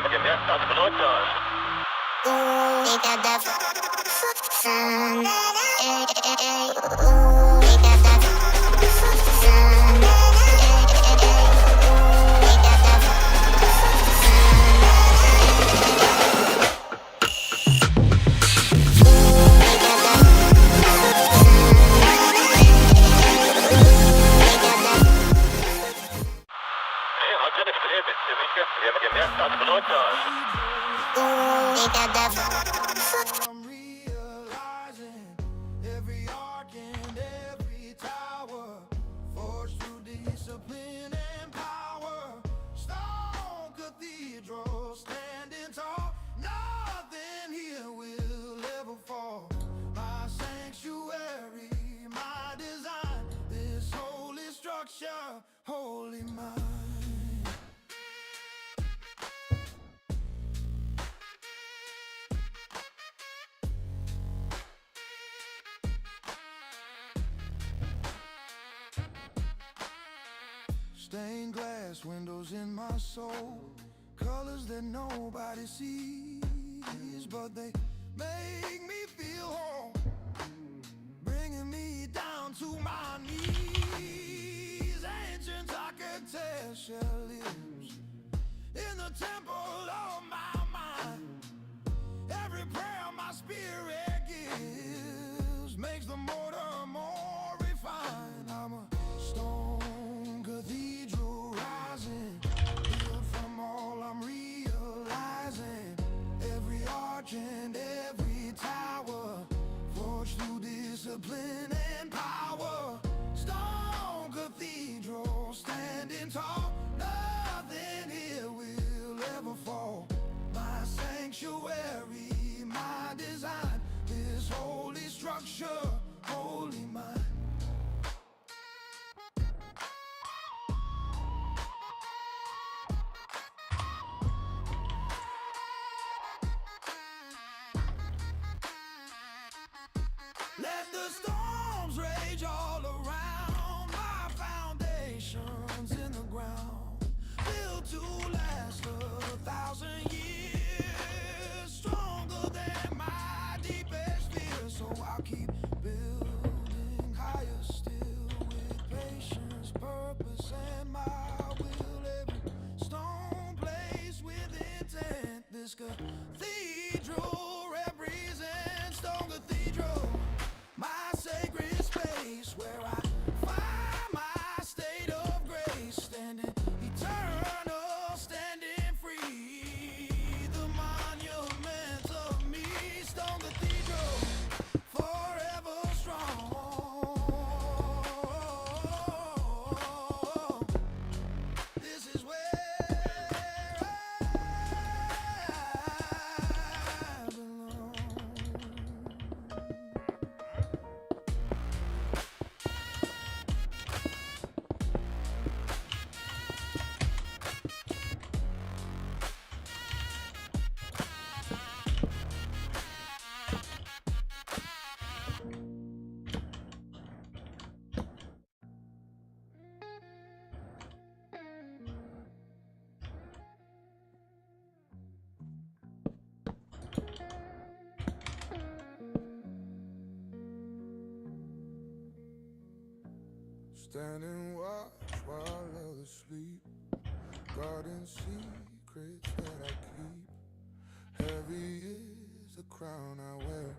gemerkt, dass Blut da ist. Ik heb de sun. Ik heb de sun. Ik heb de Hey, hat ja nicht gelebt, wir haben gemerkt, dass Blut da ist. ik heb de I'm realizing every arc and every tower, forged through discipline and power. Stone cathedral standing tall, nothing here will ever fall. My sanctuary, my design, this holy structure, holy mind. Stained glass windows in my soul, colors that nobody sees, but they make me feel whole, bringing me down to my knees. Ancient architecture lives in the temple of my mind. Every prayer my spirit gives makes the mortar more refined. I'm a stone cathedral rising, healed from all I'm realizing. Every arch and every tower, forged through discipline and power. Stone cathedral standing tall, nothing here will ever fall. My sanctuary, my design, this holy structure, holy mind. Let the storms rage all around, my foundations in the ground, built to last 1,000 years, stronger than my deepest fear. So I'll keep building higher still, with patience, purpose, and my will. Every stone placed with intent, this cathedral represents stone cathedral, my sacred space where I find my state of grace, standing eternal, standing free. The monument of me, stone cathedral, forever strong. This is where I belong. Standing watch while others sleep, guarding secrets that I keep. Heavy is the crown I wear,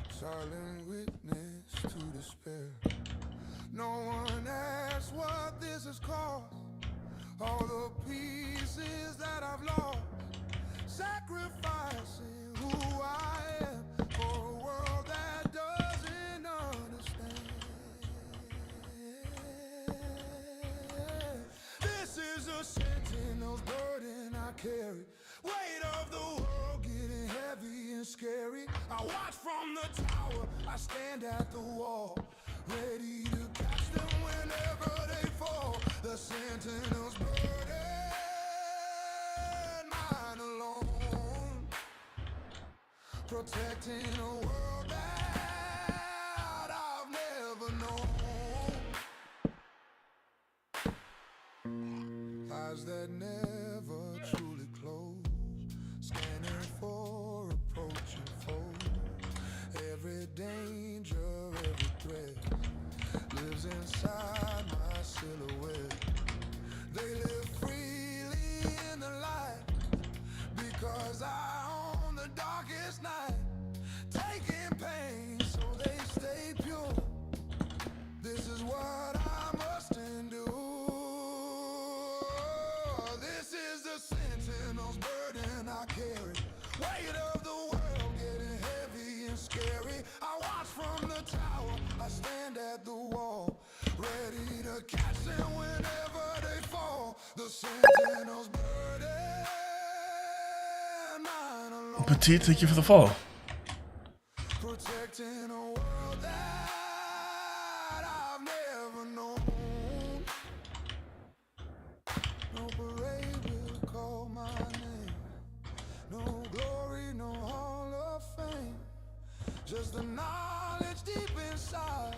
silent witness to despair. No one asks what this has cost, all the pieces that I've lost, sacrificing who I am for a world that doesn't understand. This is a sentinel's burden I carry, weight of the world getting heavy and scary. I watch from the tower, I stand at the wall, ready to catch them whenever they fall. The sentinel's burden, mine alone, protecting a world that I've never known. Eyes that never truly close, scanning for approaching foes. Every danger, every threat lives inside my silhouette. They live freely in the light because I own the darkest night. Taking pain so they stay pure. This is what I must endure. This is the sentinel's burden I carry. Weight of the world getting heavy and scary. I watch from the tower, I stand at the wall, ready to catch them whenever they fall. The sentinel's burden, mine alone. Petite, thank you for the follow. Protecting a world that I've never known. No parade will call my name. No glory, no hall of fame. Just the knowledge deep inside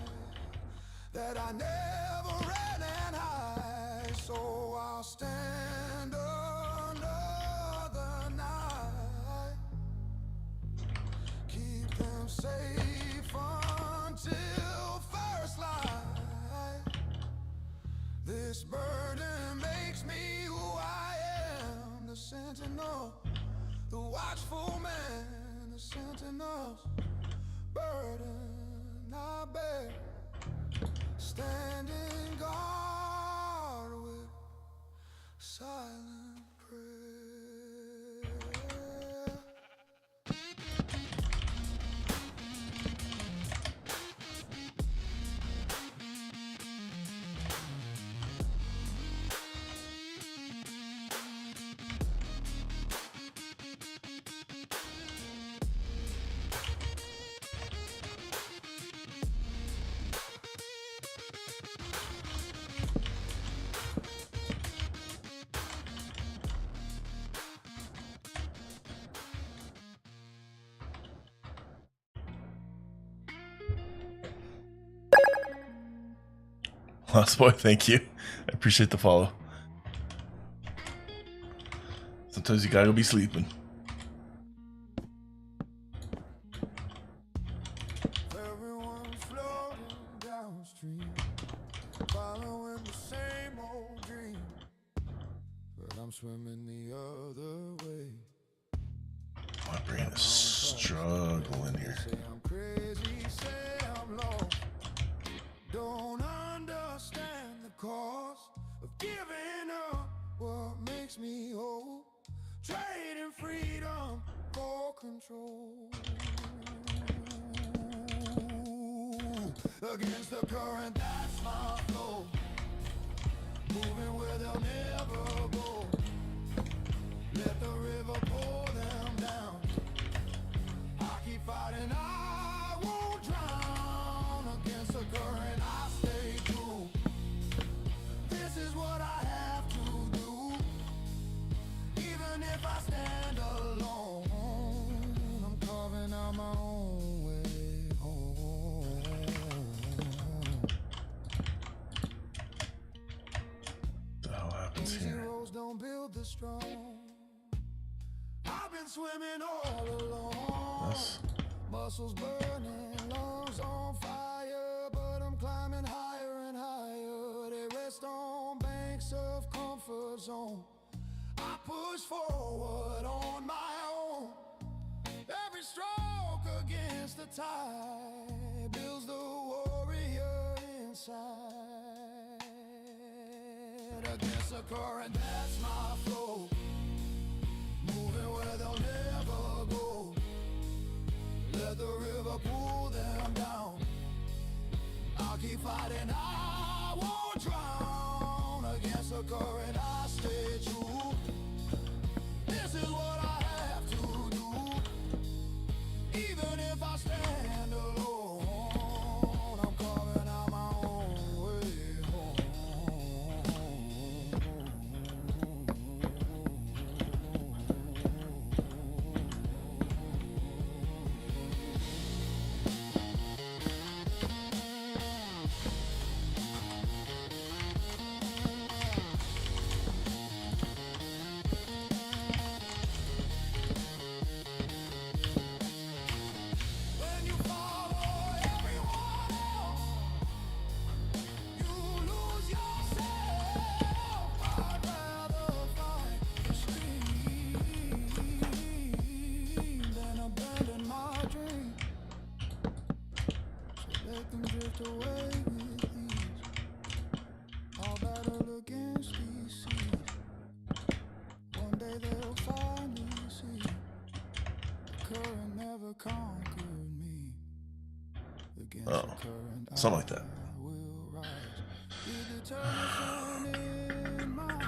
that I never ran and hide. So I'll stand another night. Keep them safe until first light. This burden makes me who I am. The sentinel, the watchful man. The sentinel's burden I bear. Standing guard with silent prayer. Lost boy, thank you. I appreciate the follow. Sometimes you gotta go be sleeping. Everyone's floating downstream, following the same old dream. But I'm swimming the other way. My brain is struggling here. Say I'm crazy, say I'm lost. Don't understand the cost of giving up what makes me whole. Trading freedom for control. Against the current, that's my flow. Moving where they'll never go. Let the river pull them down. I keep fighting, I won't drown. Against the current, I stay true. This is what I have to do. Even if I stand alone, I'm carving out my own way home. What the hell happens Easy here? roads don't build the strong. I've been swimming all along. This. Muscles burning, lungs on fire, but I'm climbing higher and higher. They rest on banks of comfort zone. I push forward on my own. Every stroke against the tide builds the warrior inside. Against the current, that's my flow. Moving where they'll never go. Let the river pull them down. I'll keep fighting, I won't drown. Against the current, I stay true. This is what I have to do. Even if I stand alone, I'm carving out my own way home. current never conquered me. Against Oh, the current, something like that. I will rise. With determination in my eyes.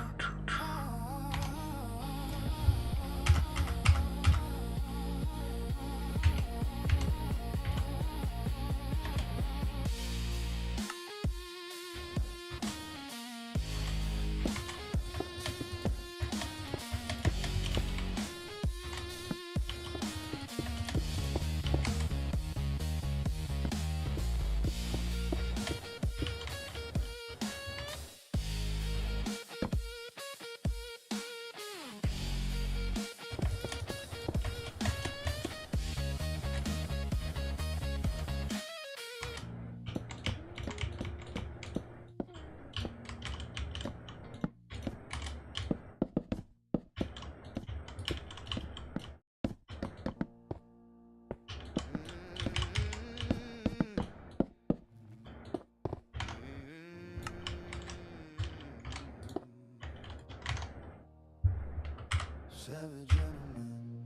Savage gentleman,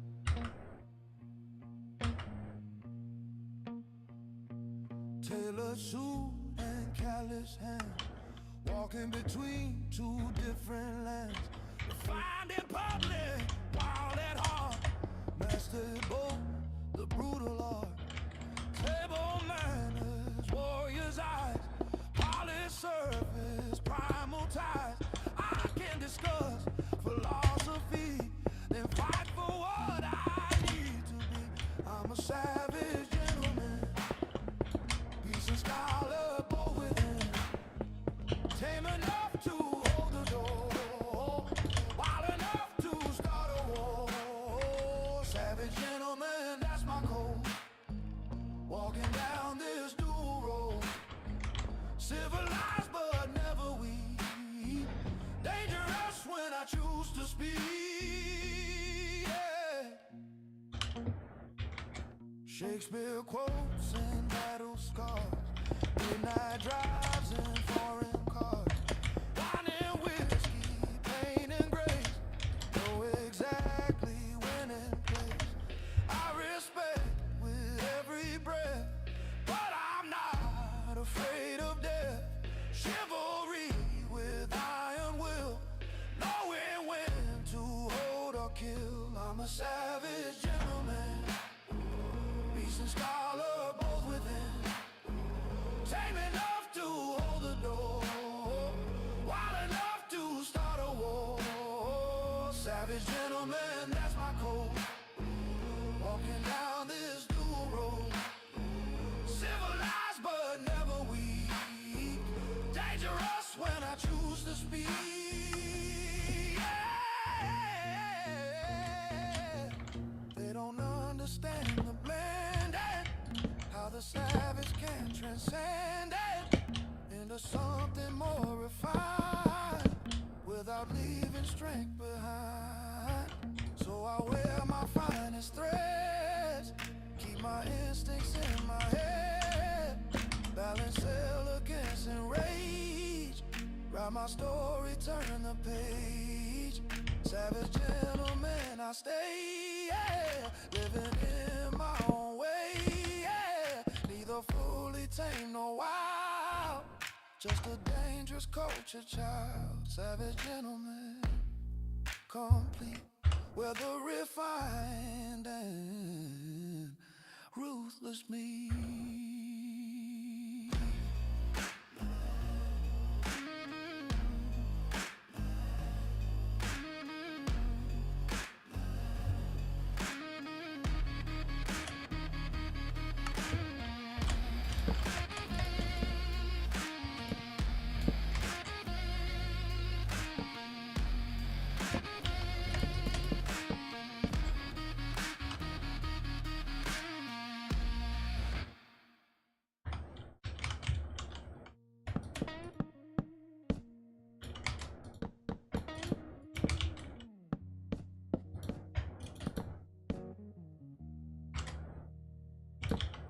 tailored suit and callous hands, walking between two different lands. Refined in public, wild at heart, mastered both the brutal art. Table manners, warrior's eyes, polished surface, primal ties. I can discuss philosophy, then fight for what I need to be. I'm a savage gentleman, peace and scholar both within. Tame enough to hold the door, wild enough to start a war. Savage gentleman, that's my code. Walking down this new road, civilized but never weak, dangerous when I choose to speak. Yeah. Shakespeare quotes and battle scars, midnight drives and foreign cars, wine and whiskey, pain and grace, know exactly when and place. I respect with every breath, but I'm not afraid of death. Chivalry with iron will, knowing when to hold or kill. I'm a savage gentleman, peace and scholar both within. Tame enough to hold the door, wild enough to start a war. Savage gentleman, that's my code. Walking down this new road, civilized but never weak, dangerous when I choose to speak. Yeah. They don't understand the blending, how the savage can transcend it into something more refined, without leaving strength behind. So I wear my finest threads, keep my instincts in my head, balance elegance and rage, write my story, turn the page. Savage gentleman I stay, yeah, living in my own way, yeah, neither fully tame nor wild, just a dangerous culture child. Savage gentleman, complete, where the refined and ruthless meet.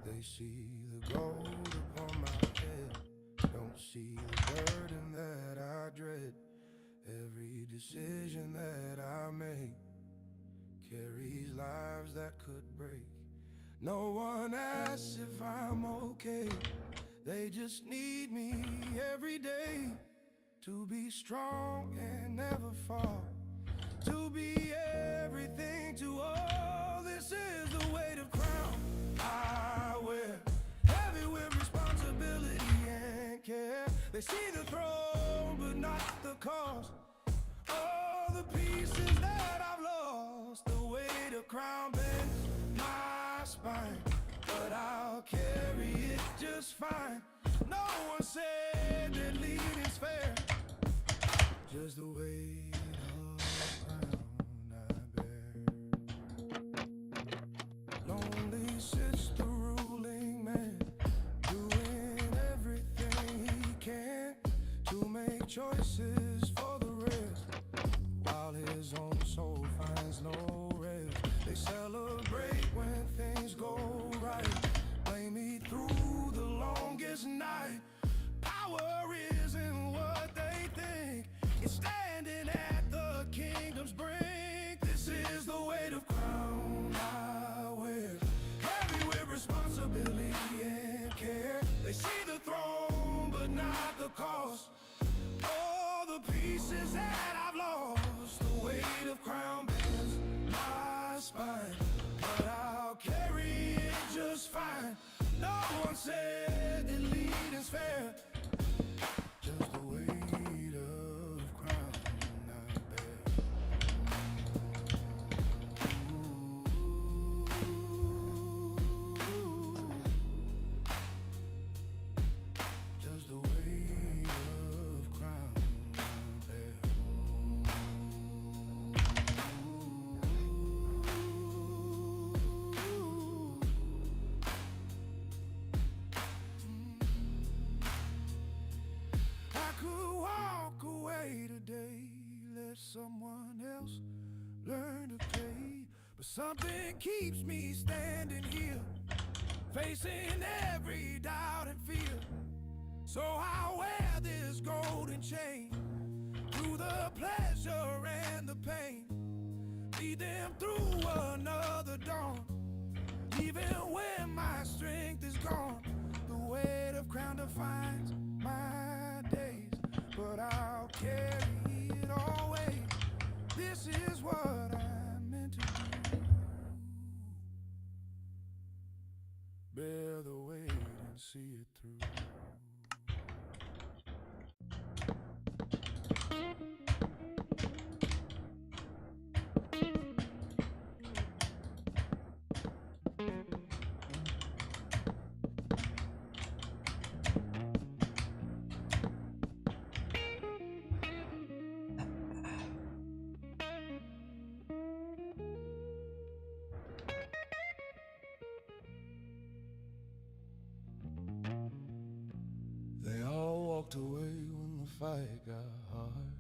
They see the gold upon my head, don't see the burden that I dread. Every decision that I make carries lives that that could break. No one asks if I'm okay. They just need me every day to be strong and never fall, to be everything to all. This is the weight of crown I wear, heavy with responsibility and care. They see the throne but not the cost, all the pieces that I've lost. The weight of crown bends my spine, but I'll carry it just fine. No one said that leading's fair, just the weight of crown I bear. Lonely sits the ruling man, doing everything he can to make choices for the rest, while his own soul finds no rest. They celebrate when things go right, play me through the longest night. Power isn't what they think, it's standing at the kingdom's brink. This is the weight of crown I wear, heavy with responsibility and care. They see the throne but not the cost, all the pieces that I've lost. The weight of crown bends my spine, but I'll carry it just fine. No one said that leading's fair, just the weight of crown I bear. Just the weight of crown I bear. I could walk away today, let someone else learn to pay, but something keeps me standing here, facing every doubt and fear. So I wear this golden chain through the pleasure and the pain, lead them through another dawn, even when my strength is gone. The weight of crown defines my days, but I'll carry it always. This is what I'm meant to do, bear the weight and see it through. They all walked away when the fight got hard,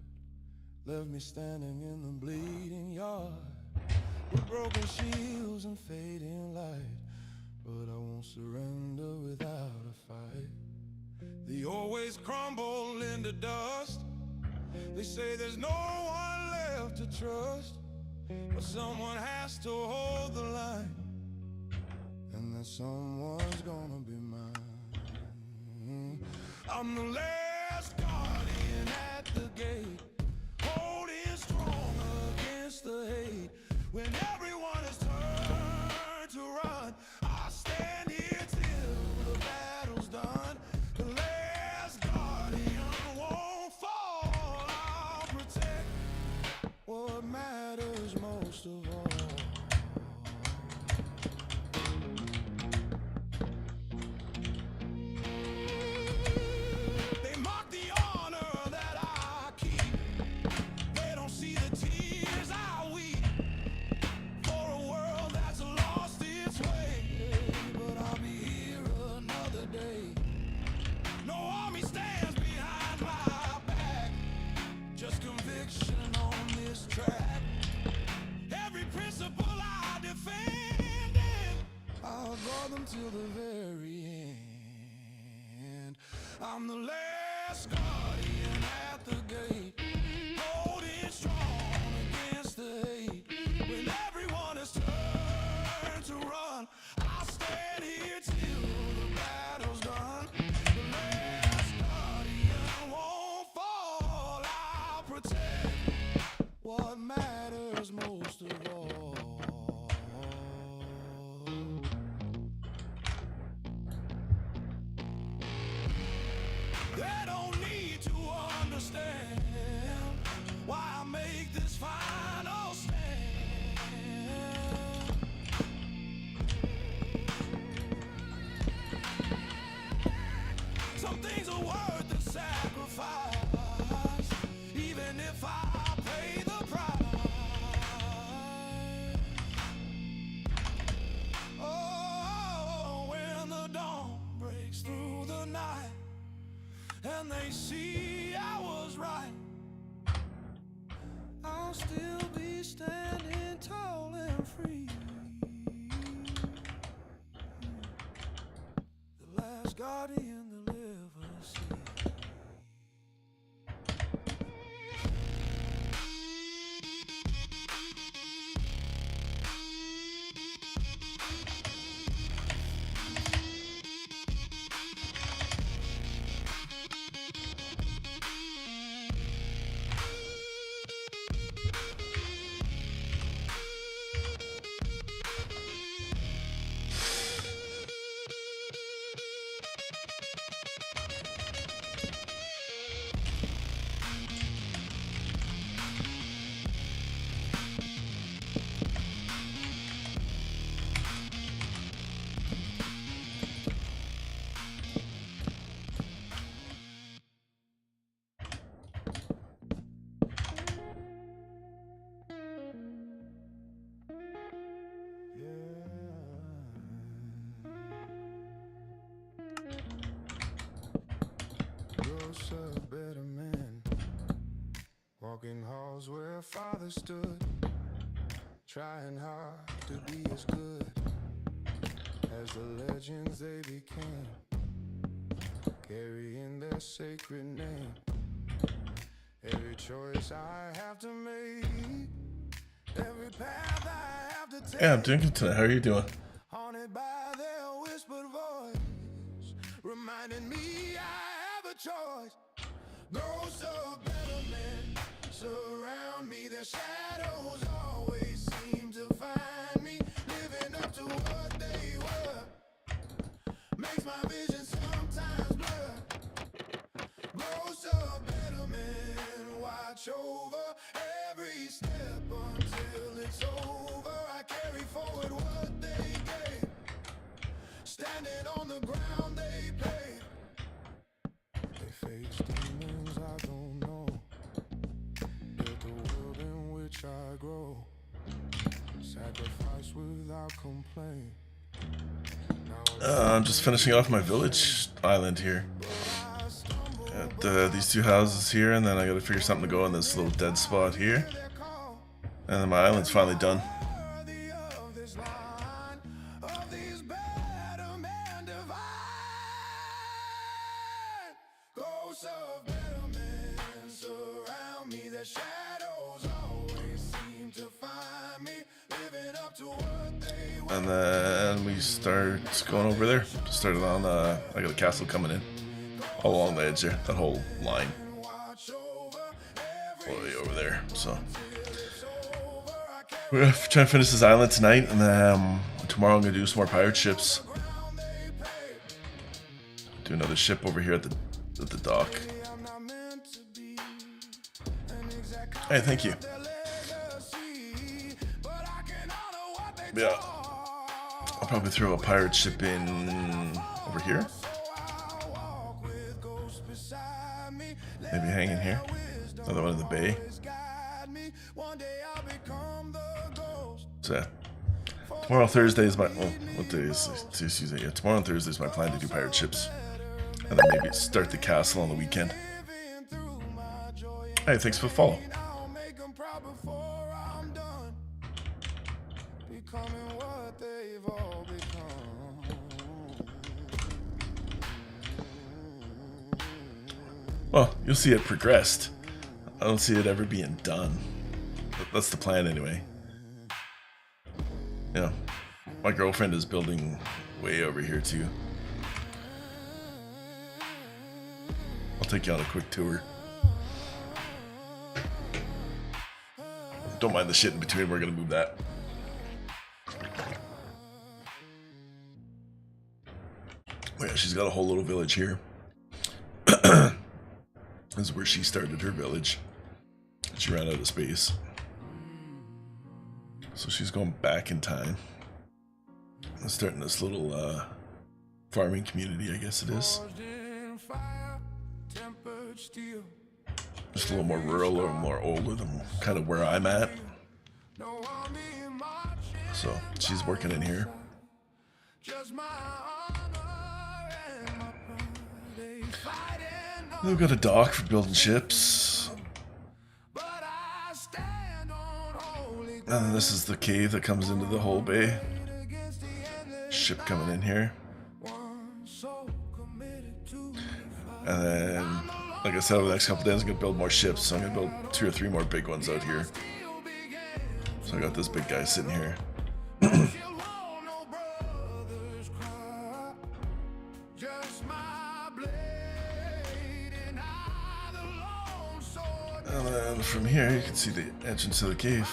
left me standing in the bleeding yard, with broken shields and fading light. But I won't surrender without a fight. They always crumble into dust. They say there's no one left to trust, but someone has to hold the line, and that someone's gonna be mine. I'm the last guardian at the gate, holding strong against the hate. When everyone has turned to run, I stand here till the battle's done. The last guardian won't fall. I'll protect what matters most of all. They mock the honor that I keep. They don't see the tears I weep for a world that's lost its way. But I'll be here another day. No army stands behind my back, just conviction on this track. Every principle I defend, I'll guard them till the very end. I'm the last guardian at the gate, holding strong against the hate. When everyone has turned understand why I make this final stand. Some things are worth the sacrifice, even if I pay the price. Oh, when the dawn breaks through the night and they see I was right, I'll still be standing tall and free. The last guardian they'll ever see. A better man, walking halls where father stood, trying hard to be as good as the legends they became, carrying their sacred name. Every choice I have to make, every path I have to take. Yeah, I'm doing good tonight. How are you doing? Haunted by their whispered voice, reminding me I have a choice. Ghosts of better men surround me. Their shadows always seem to find me, living up to what they were. Makes my vision sometimes blur. Ghosts of better men watch over every step until it's over. I carry forward what they gave, standing on the ground they paved. They face demons I don't know, built the world in which I grow, sacrifice without complaint. I'm just finishing off my village island here. Got these two houses here, and then I gotta figure something to go in this little dead spot here. And then my island's finally done. And then we start going over there. Started on, I got a castle coming in. All along the edge there, that whole line. All the way over there, so. We're gonna try and finish this island tonight, and then tomorrow I'm gonna do some more pirate ships. Do another ship over here at the dock. Hey, thank you. Yeah. I'll probably throw a pirate ship in over here. Maybe hang in here. Another one in the bay. So yeah. Tomorrow Thursday is my what day is Tuesday? Yeah, tomorrow and Thursday is my plan to do pirate ships. And then maybe start the castle on the weekend. Hey, thanks for the follow. Well, you'll see it progressed. I don't see it ever being done. That's the plan anyway. Yeah. My girlfriend is building way over here too. I'll take you on a quick tour. Don't mind the shit in between, we're gonna move that. Oh yeah, she's got a whole little village here. This is where she started her village. She ran out of space. So she's going back in time. And starting this little farming community, I guess it is. Just a little more rural or more older than kind of where I'm at. So she's working in here. We've got a dock for building ships. And then this is the cave that comes into the whole bay. Ship coming in here. And then, like I said, over the next couple days I'm going to build more ships. So I'm going to build 2 or 3 more big ones out here. So I got this big guy sitting here. And then from here you can see the entrance to the cave.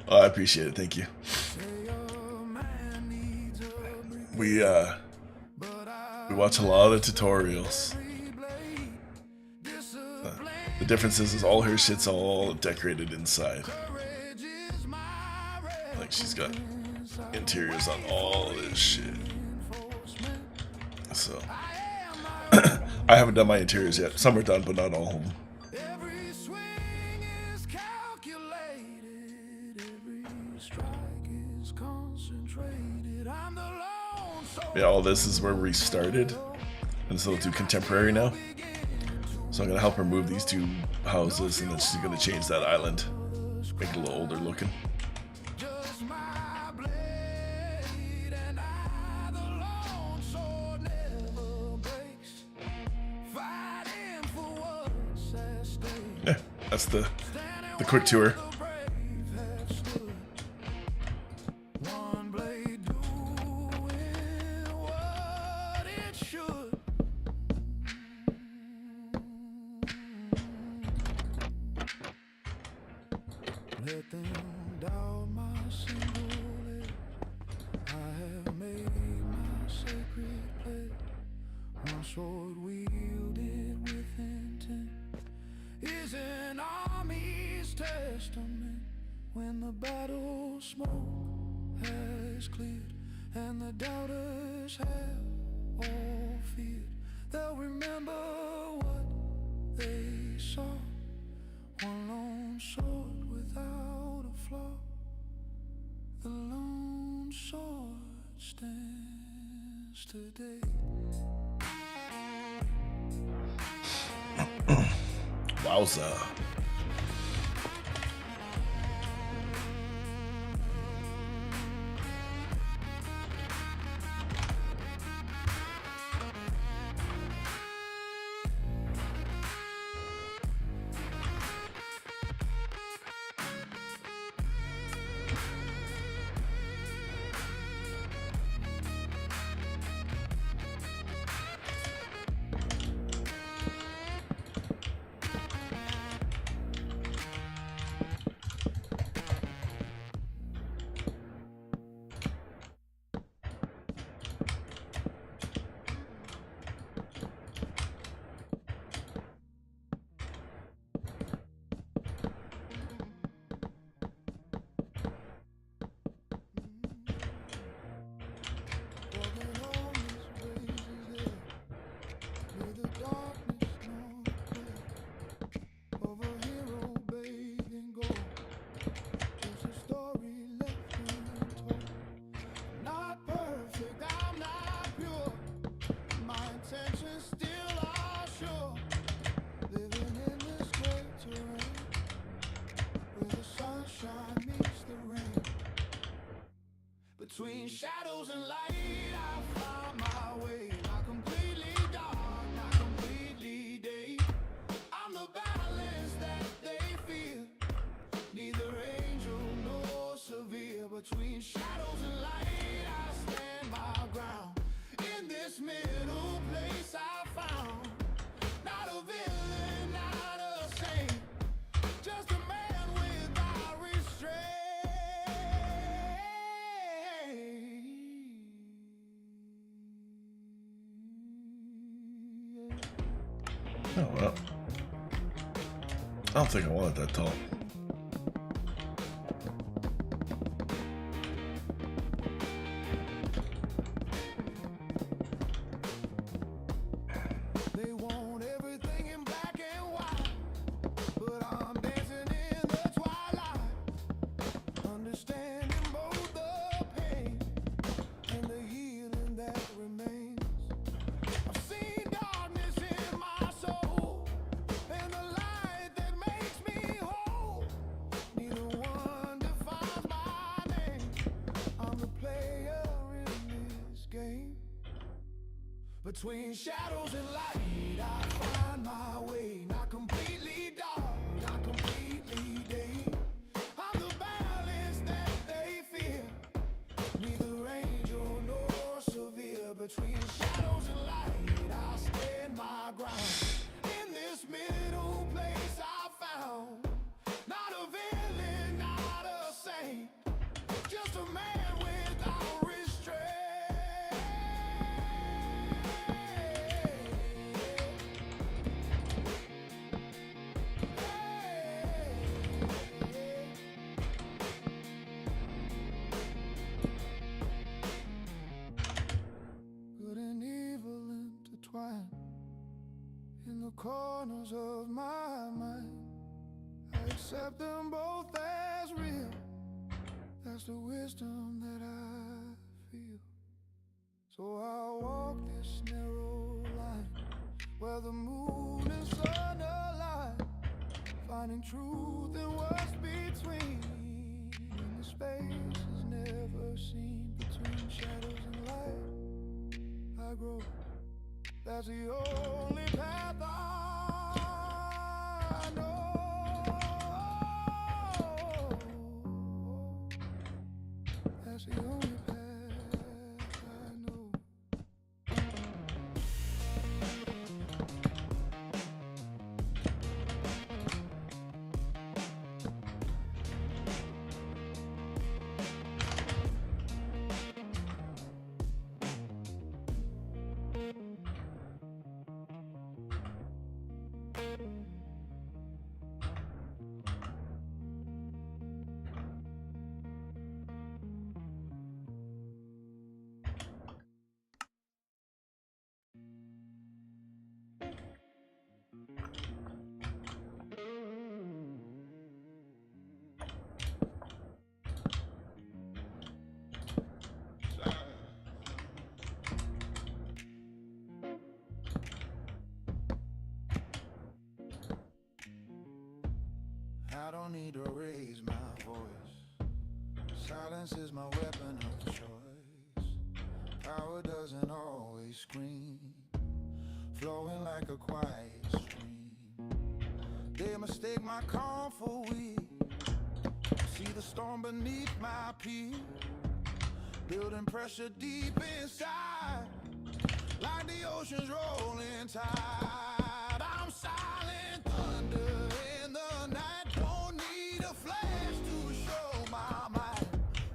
Oh, I appreciate it, thank you. We watch a lot of tutorials. The difference is all her shit's all decorated inside. Like she's got interiors on all this shit. So I haven't done my interiors yet. Some are done, but not all of them. Yeah, all this is where we started, and it's a little too contemporary now. So I'm gonna help her move these 2 houses, and then she's gonna change that island, make it a little older looking. Yeah, that's the quick tour. Let them doubt my single lips. I have made my sacred pledge. One sword wielded with intent is an army's testament. When the battle smoke has cleared and the doubters have all feared, they'll remember what they saw. One lone sword without a flaw. The lone sword stands today. Wowza. Between shadows and light, I find my way. Not completely dark, not completely day. I'm the balance that they fear. Neither angel nor severe. Between shadows and light, I stand my ground. In this middle place, Oh well. I don't think I want it that tall. They want everything in black and white, but I'm dancing in the twilight, understanding both the pain and the healing that remains. I've seen darkness in my soul and the light that makes me whole. Neither one defines my name. I'm the player in this game. Between shadows and light, I find my way. Not completely dark, not completely day. I'm the balance that they fear. Neither angel nor severe. Between shadows and light, I stand my ground. In this middle place I found. Not a villain, not a saint. Just a man without restraint. Good and evil intertwined in the corners of my mind. I accept them both as real. That's the wisdom that I feel. So I walk this narrow line where the moon and sun align, finding truth in what's between. In the spaces never seen between shadows and light, I grow. That's the only path I know. That's the only path I know. I don't need to raise my voice. Silence is my weapon of choice. Power doesn't always scream, flowing like a quiet stream. They mistake my calm for weak. See the storm beneath my peak, building pressure deep inside, like the ocean's rolling tide. I'm silent thunder in the night. Don't need a flash to show my might.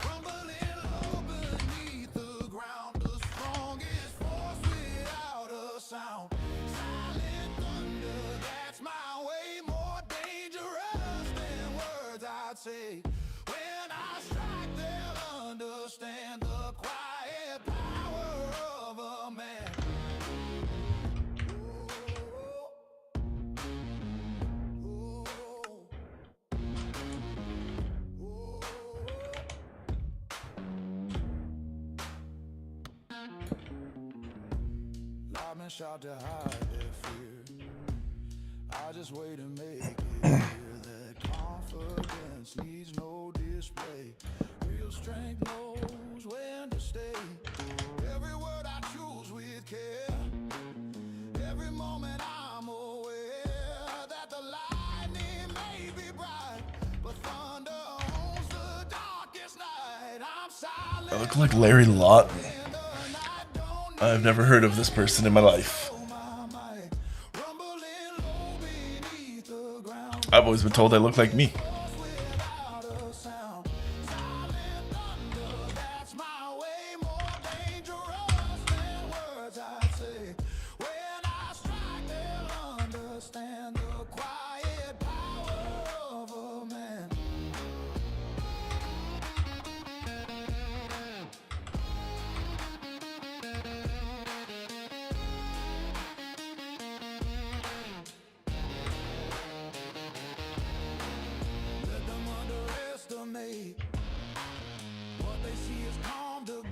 Rumbling low beneath the ground, the strongest force without a sound. Silent thunder, that's my way. More dangerous than words I'd say. When I strike, they'll understand the quiet power of a man. Loud and shout to hide their fear. I just wait and make it clear that confidence needs no display. Real strength knows when to stay. Every word I choose with care. Every moment I'm aware that the lightning may be bright, but thunder owns the darkest night. I'm silent. I look like Larry Lott. I've never heard of this person in my life. I've always been told I look like me.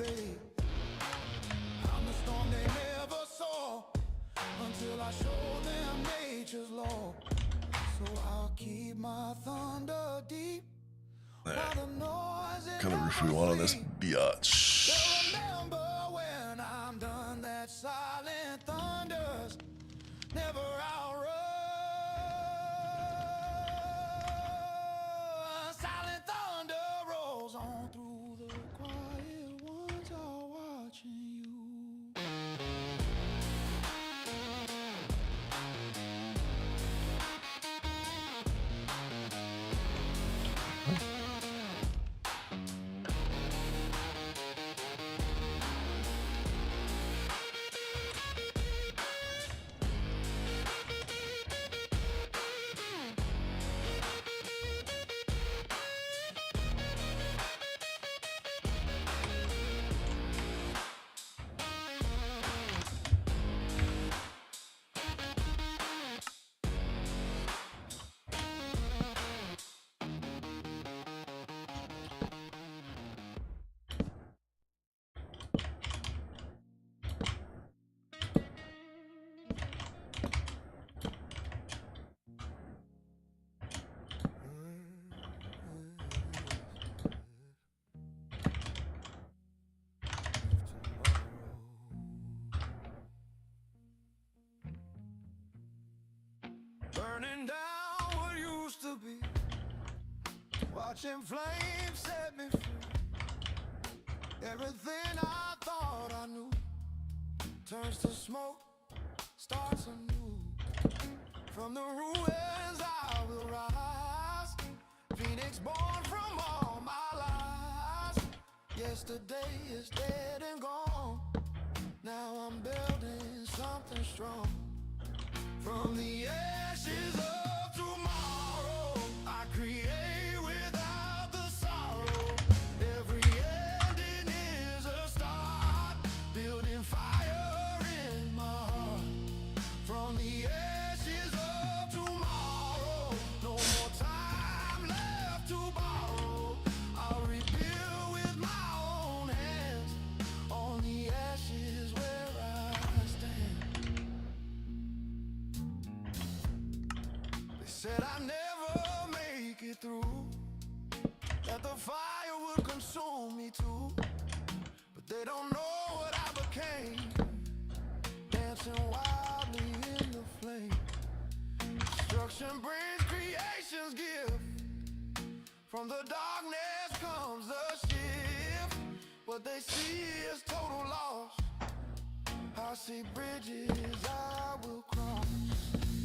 way. I'm the storm they never saw until I show them nature's law. So I'll keep my thunder deep. What kind of roof we want on this biatch? Remember when I'm done, that silent thunders never outrun. Silent thunder rolls on through the quiet ones are watching you. Burning down what used to be, watching flames set me free. Everything I thought I knew turns to smoke, starts anew. From the ruins I will rise, Phoenix born from all my lies. Yesterday is dead and gone, now I'm building something strong. From the ashes of tomorrow, I create without the sorrow. Every ending is a start, building fire in my heart. From the ashes of tomorrow, no more time left to borrow. I'll rebuild with my own hands, on the ashes where I stand. Said I never make it through, that the fire would consume me too. But they don't know what I became, dancing wildly in the flame. Destruction brings creation's gift, from the darkness comes the shift. What they see is total loss, I see bridges I will cross.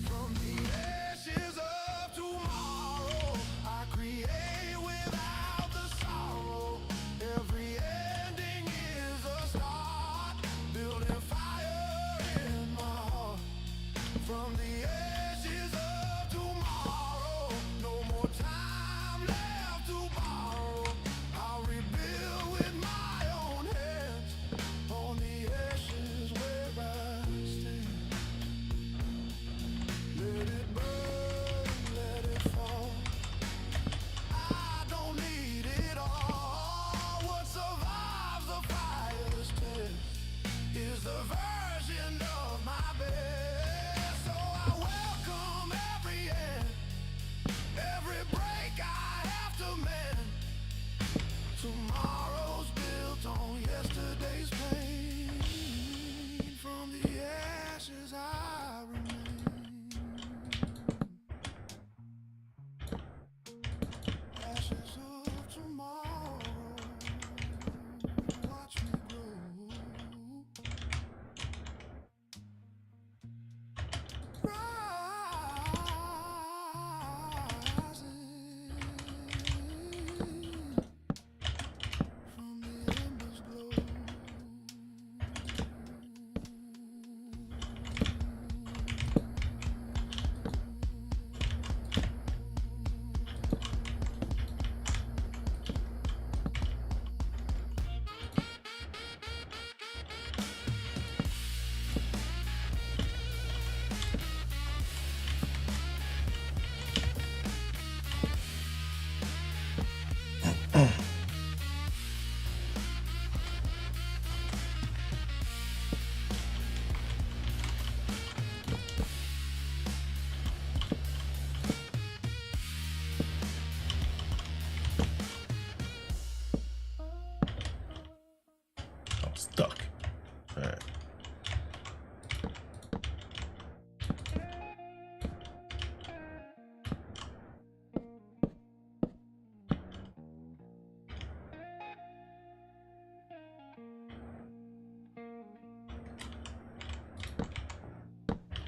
From the ashes of tomorrow, I create without the sorrow. Every ending is a start, building fire in my heart. From the ashes of tomorrow, no more time left to borrow. I'll rebuild with my own hands, on the ashes where I stand.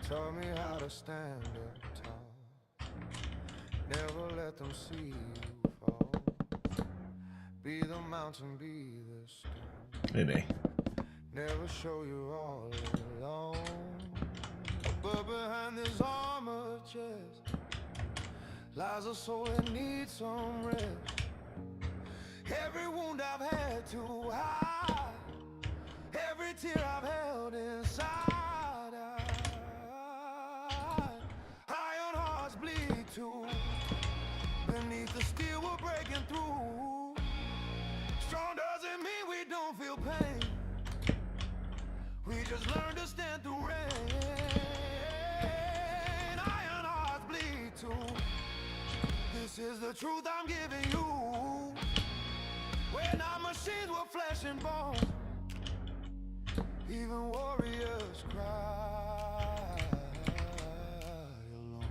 taught me how to stand up tall. Never let them see you fall. Be the mountain, be the stone. Maybe. Never show you're all alone. But behind this armor chest lies a soul that needs some rest. Every wound I've had to hide, every tear I've held inside, iron hearts bleed too. Beneath the steel we're breaking through. Strong doesn't mean we don't feel pain. We just learn to stand through rain. Iron hearts bleed too. This is the truth I'm giving you. We're not machines, we're flesh and bone. Even warriors cry alone.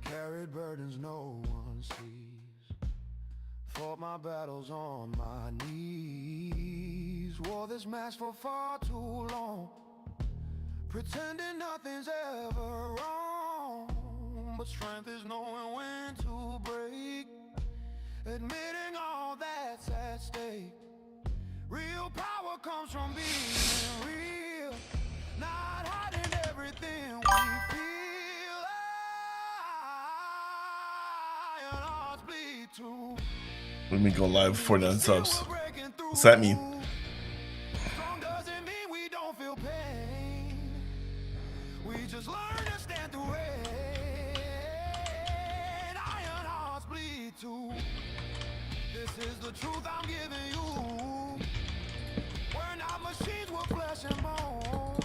Carried burdens no one sees. Fought my battles on my knees. Wore this mask for far too long, pretending nothing's ever wrong. But strength is knowing when to break, admitting all that's at stake. Real power comes from being real, not hiding everything we feel. Iron hearts bleed too. Let me go live 49 subs. What's that mean? Strong doesn't mean we don't feel pain. We just learn to stand through rain. Iron hearts bleed too. This is the truth I'm giving you. We're not machines, we're flesh and bone.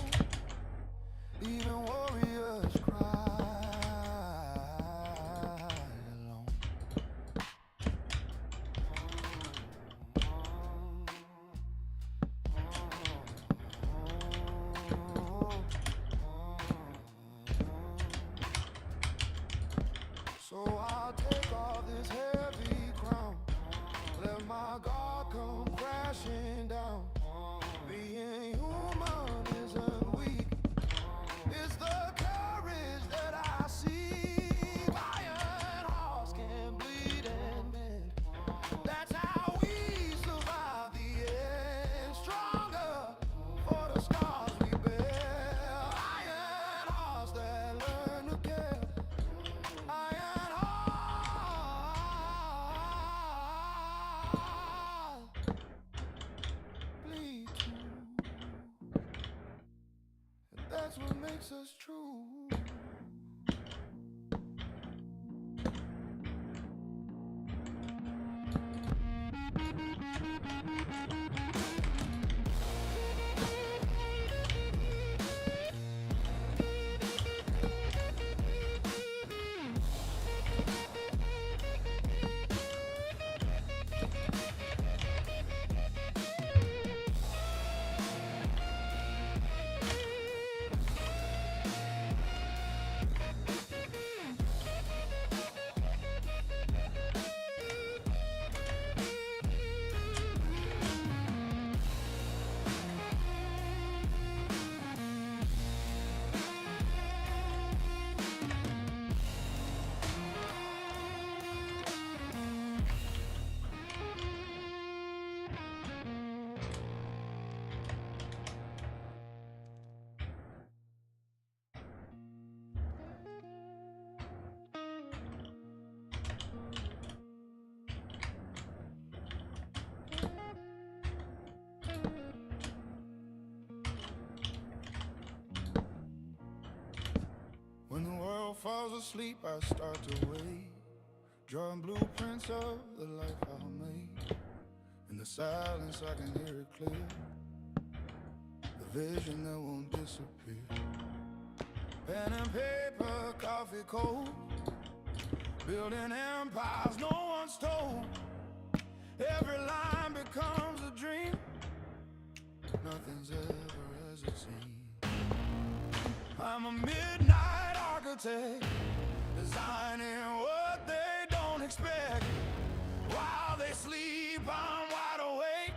Even warriors cry alone. So I'll take off this heavy crown, let my guard come crashing down. Being human isn't weak, it's the courage that I see. Iron hearts can bleed and mend. That's how we survive the end. Stronger for the scars we bear. Iron hearts that learn to care. Iron hearts bleed too. And that's what makes us true. When the world falls asleep, I start to wake, drawing blueprints of the life I'll make. In the silence, I can hear it clear, the vision that won't disappear. Pen and paper, coffee cold, building empires no one's told. Every line becomes a dream, nothing's ever as it seems. I'm a midnight architect, designing what they don't expect. While they sleep, sleep, I'm wide awake,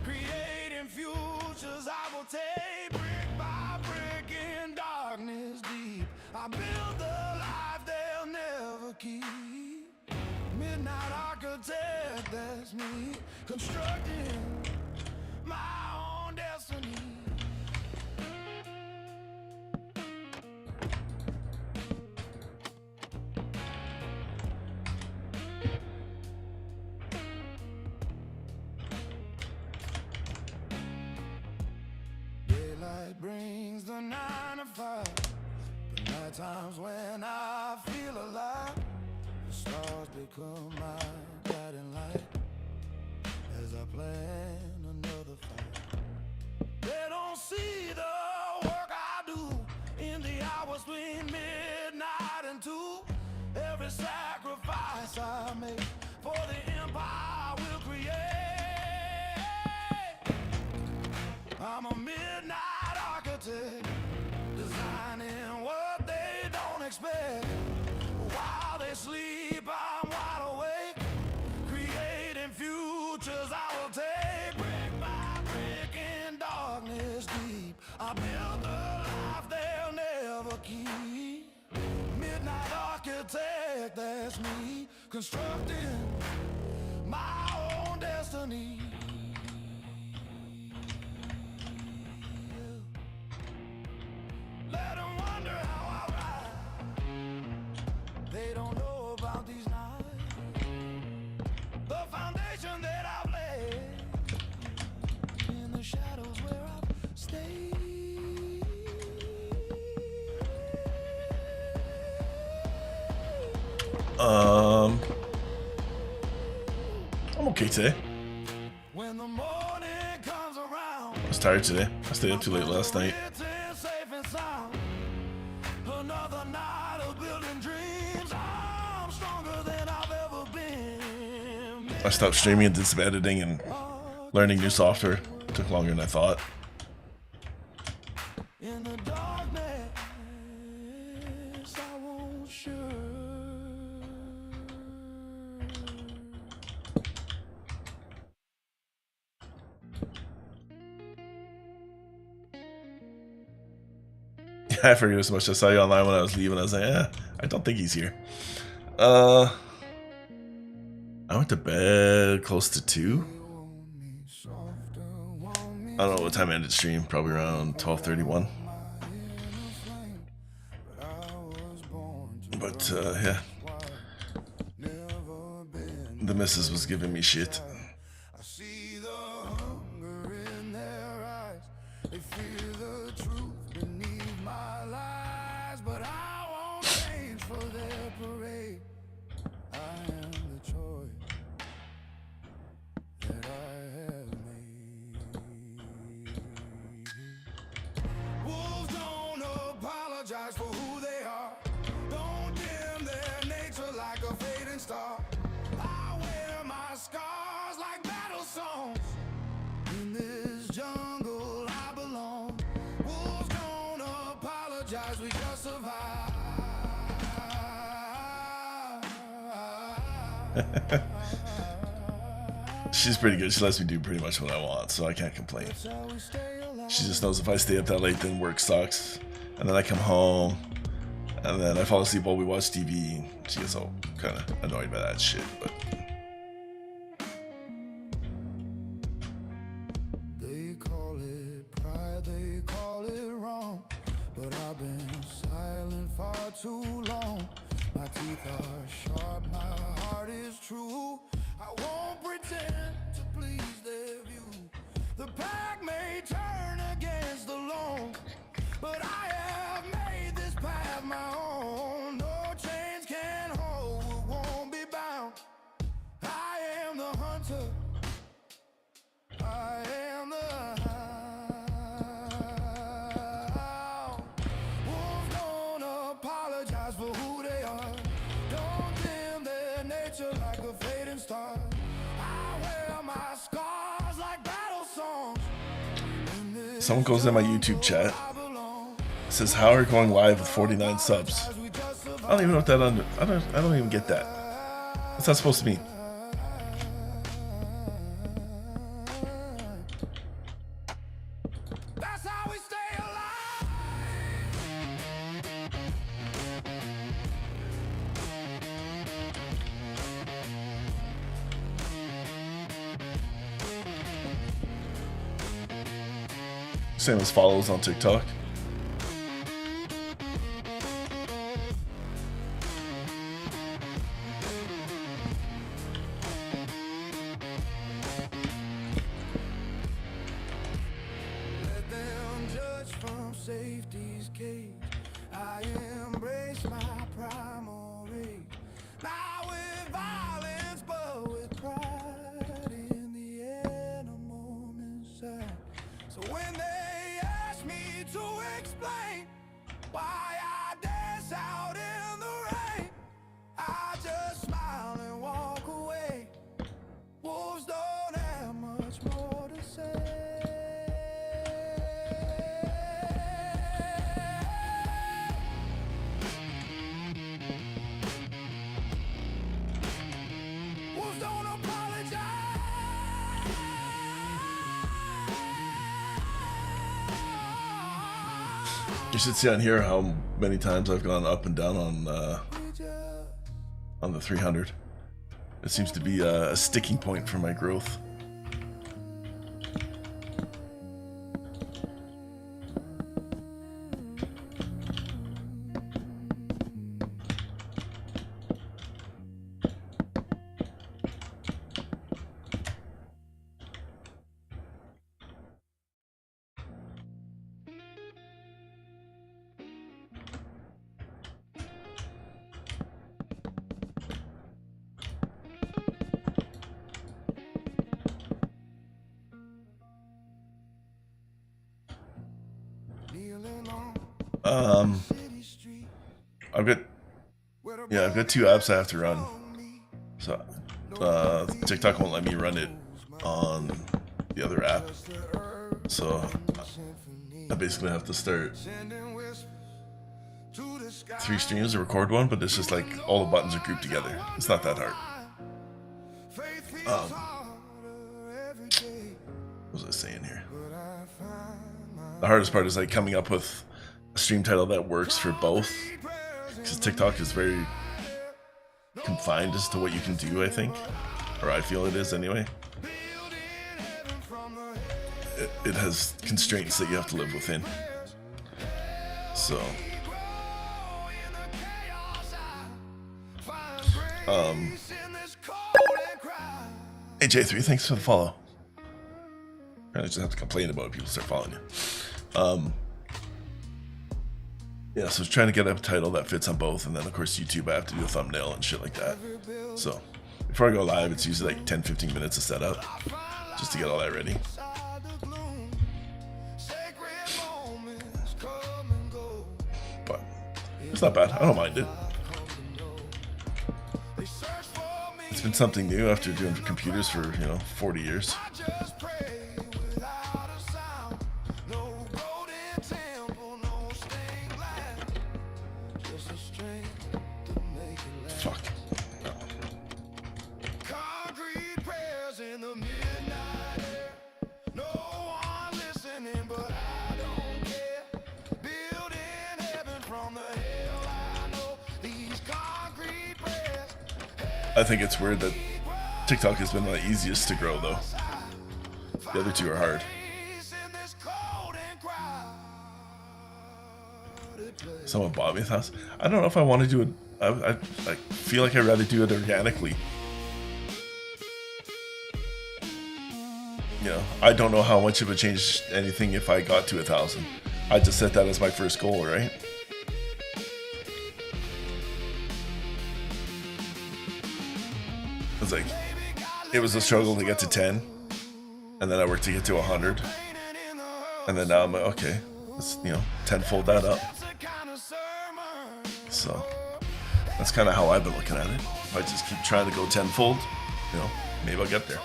creating futures I will take, brick by brick in darkness deep. I build the life they'll never keep. Midnight architect, that's me, constructing my own destiny. Daylight brings the 9 to 5, the night times when I feel alive. The stars become my guiding light as I plan another fight. They don't see the work I do in the hours between midnight and 2. Every sacrifice I make for the empire will create. I'm a midnight architect, designing what they don't expect. While they sleep, I'm wide awake, creating futures I will take. Brick by brick in darkness deep, I build the life they'll never keep. Midnight architect, that's me, constructing my own destiny. Let them wonder how I ride. They don't know about these nights, the foundation that I've laid, in the shadows where I've stayed. I'm okay today. When the morning comes around, I was tired today. I stayed up too late last night. safe and sound. Another night of building dreams. I'm stronger than I've ever been. I stopped streaming and did some editing and learning new software. Took longer than I thought. In the darkness, I won't sure. I figured as much. I saw you online when I was leaving. I was like, I don't think he's here. I went to bed close to 2. I don't know what time I ended stream. Probably around 12:31. But yeah, the missus was giving me shit. I see the hunger in their eyes. They feel the truth beneath my lies. But I won't change for their parade. I am the choice that I have made. Wolves don't apologize for who they are. Don't dim their nature like a fading star. I wear my scars like battle songs. In this jungle I belong. Wolves don't apologize, we just survive. She's pretty good. She lets me do pretty much what I want, so I can't complain. She just knows if I stay up that late, then work sucks. And then I come home, and then I fall asleep while we watch TV. She gets all kind of annoyed by that shit, but... They call it pride, they call it wrong. But I've been silent far too long. My teeth are sharp, my heart is true. I won't pretend to please their view. The pack may turn against the lone, but I have made this path my own. No chains can hold what won't be bound. I am the hunter, I am the hound. Wolves don't apologize for who they are. Don't dim their nature like a fading star. I wear my scars like battle songs. Someone goes in my YouTube chat, says, "How are you going live with 49 subs?" I don't even know what that I don't even get that. What's that supposed to mean? Same as follows on TikTok. Let them judge from safety's cage. I embrace my primal rage. Not with violence, but with pride in the animal inside. So when they ask me to explain why I dance out in the rain, I just smile and walk away. Wolves don't have much more to say. Wolves don't apologize. You should see on here how many times I've gone up and down on the 300. It seems to be a sticking point for my growth. I've got 2 apps I have to run. So TikTok won't let me run it on the other app. So I basically have to start 3 streams to record one, but it's just like all the buttons are grouped together. It's not that hard. What was I saying here? The hardest part is like coming up with a stream title that works for both, because TikTok is very confined as to what you can do, I think, or I feel it is anyway. It has constraints that you have to live within. So hey J3, thanks for the follow. I just have to complain about it, people start following you. Yeah, so I was trying to get a title that fits on both, and then of course YouTube I have to do a thumbnail and shit like that. So before I go live, it's usually like 10-15 minutes to set up, just to get all that ready. But it's not bad, I don't mind it. It's been something new after doing computers for, 40 years. Fuck. I think it's weird that TikTok has been the easiest to grow, though. The other 2 are hard. Someone bought me a house. I don't know if I want to do it. I feel like I'd rather do it organically. I don't know how much it would change anything if I got to 1,000. I just set that as my first goal, right? It's like, it was a struggle to get to 10, and then I worked to get to 100, and then now I'm like, okay, let's, tenfold that up. So that's kind of how I've been looking at it. If I just keep trying to go tenfold, maybe I'll get there.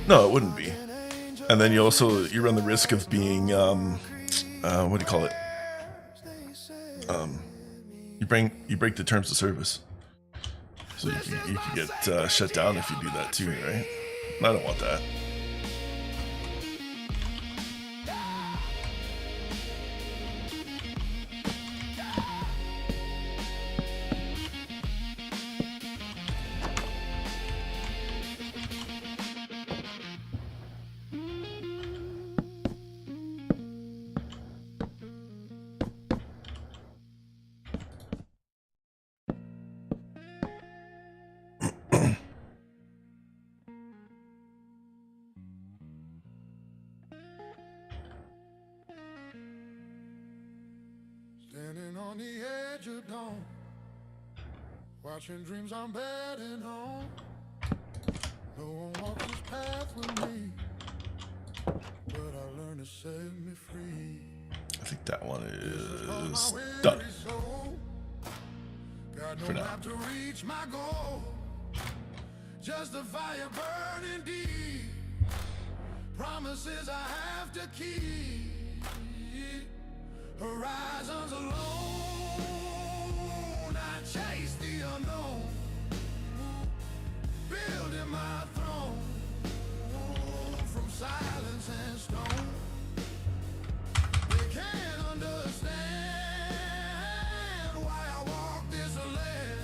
No, it wouldn't be. And then you run the risk of being, what do you call it? You break the terms of service. So you can get shut down if you do that too, right? And I don't want that. on the edge of dawn, watching dreams I'm betting on. No one walks this path with me, but I learned to set me free. I think that one is done for now. To reach my goal, just a fire burning deep, promises I have to keep, horizons alone, I chase the unknown, building my throne, from silence and stone, they can't understand why I walk this land,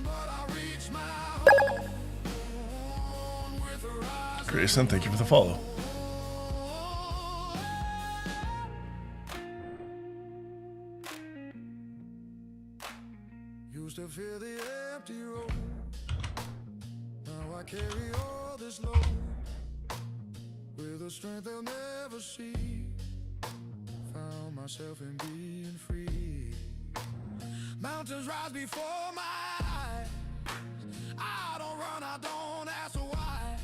but I reach my home with horizons. Grayson, thank you for the follow. Used to fear the empty road, now I carry all this load, with a strength they'll never see, found myself in being free. Mountains rise before my eyes, I don't run, I don't ask why,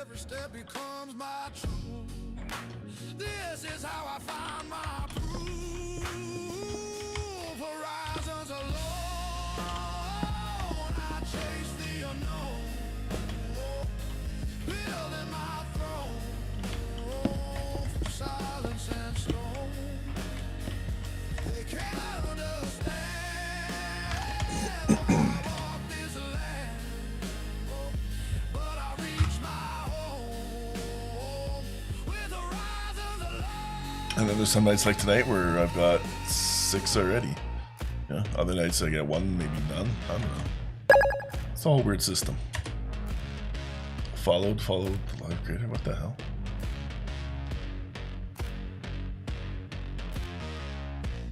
every step becomes my truth, this is how I find my proof, horizons alone, I chase the unknown, building my throne, from silence and stone, they can't understand why I walk this land, but I reach my home with horizons alone. And then there's some nights like tonight where I've got 6 already. Yeah, other nights I get 1, maybe none. I don't know. It's all a weird system. Followed live creator. What the hell?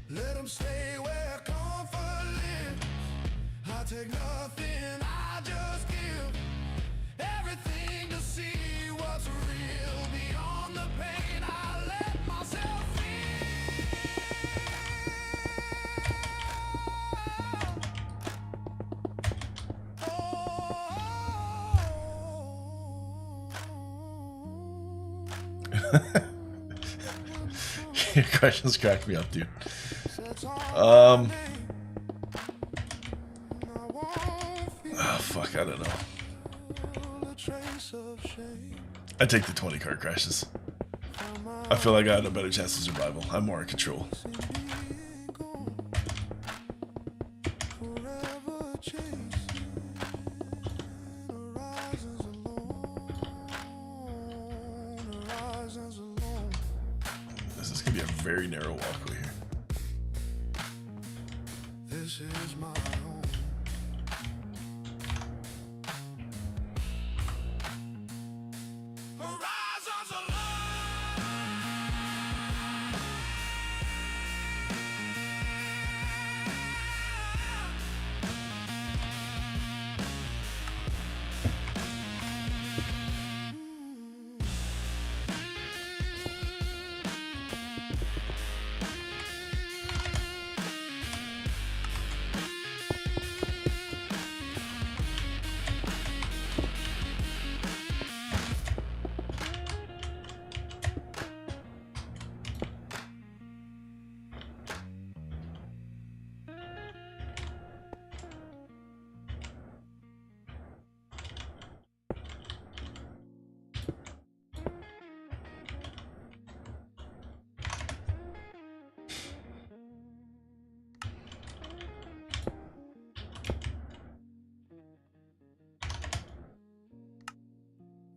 Let them stay where comfort lives. I take nothing, I just give everything to see what's real beyond the pain. I let myself Your questions cracked me up, dude. Oh fuck, I don't know. I take the 20 car crashes. I feel like I had a better chance of survival. I'm more in control. This is gonna be a very narrow walkway here. This is my home. Horizons alone.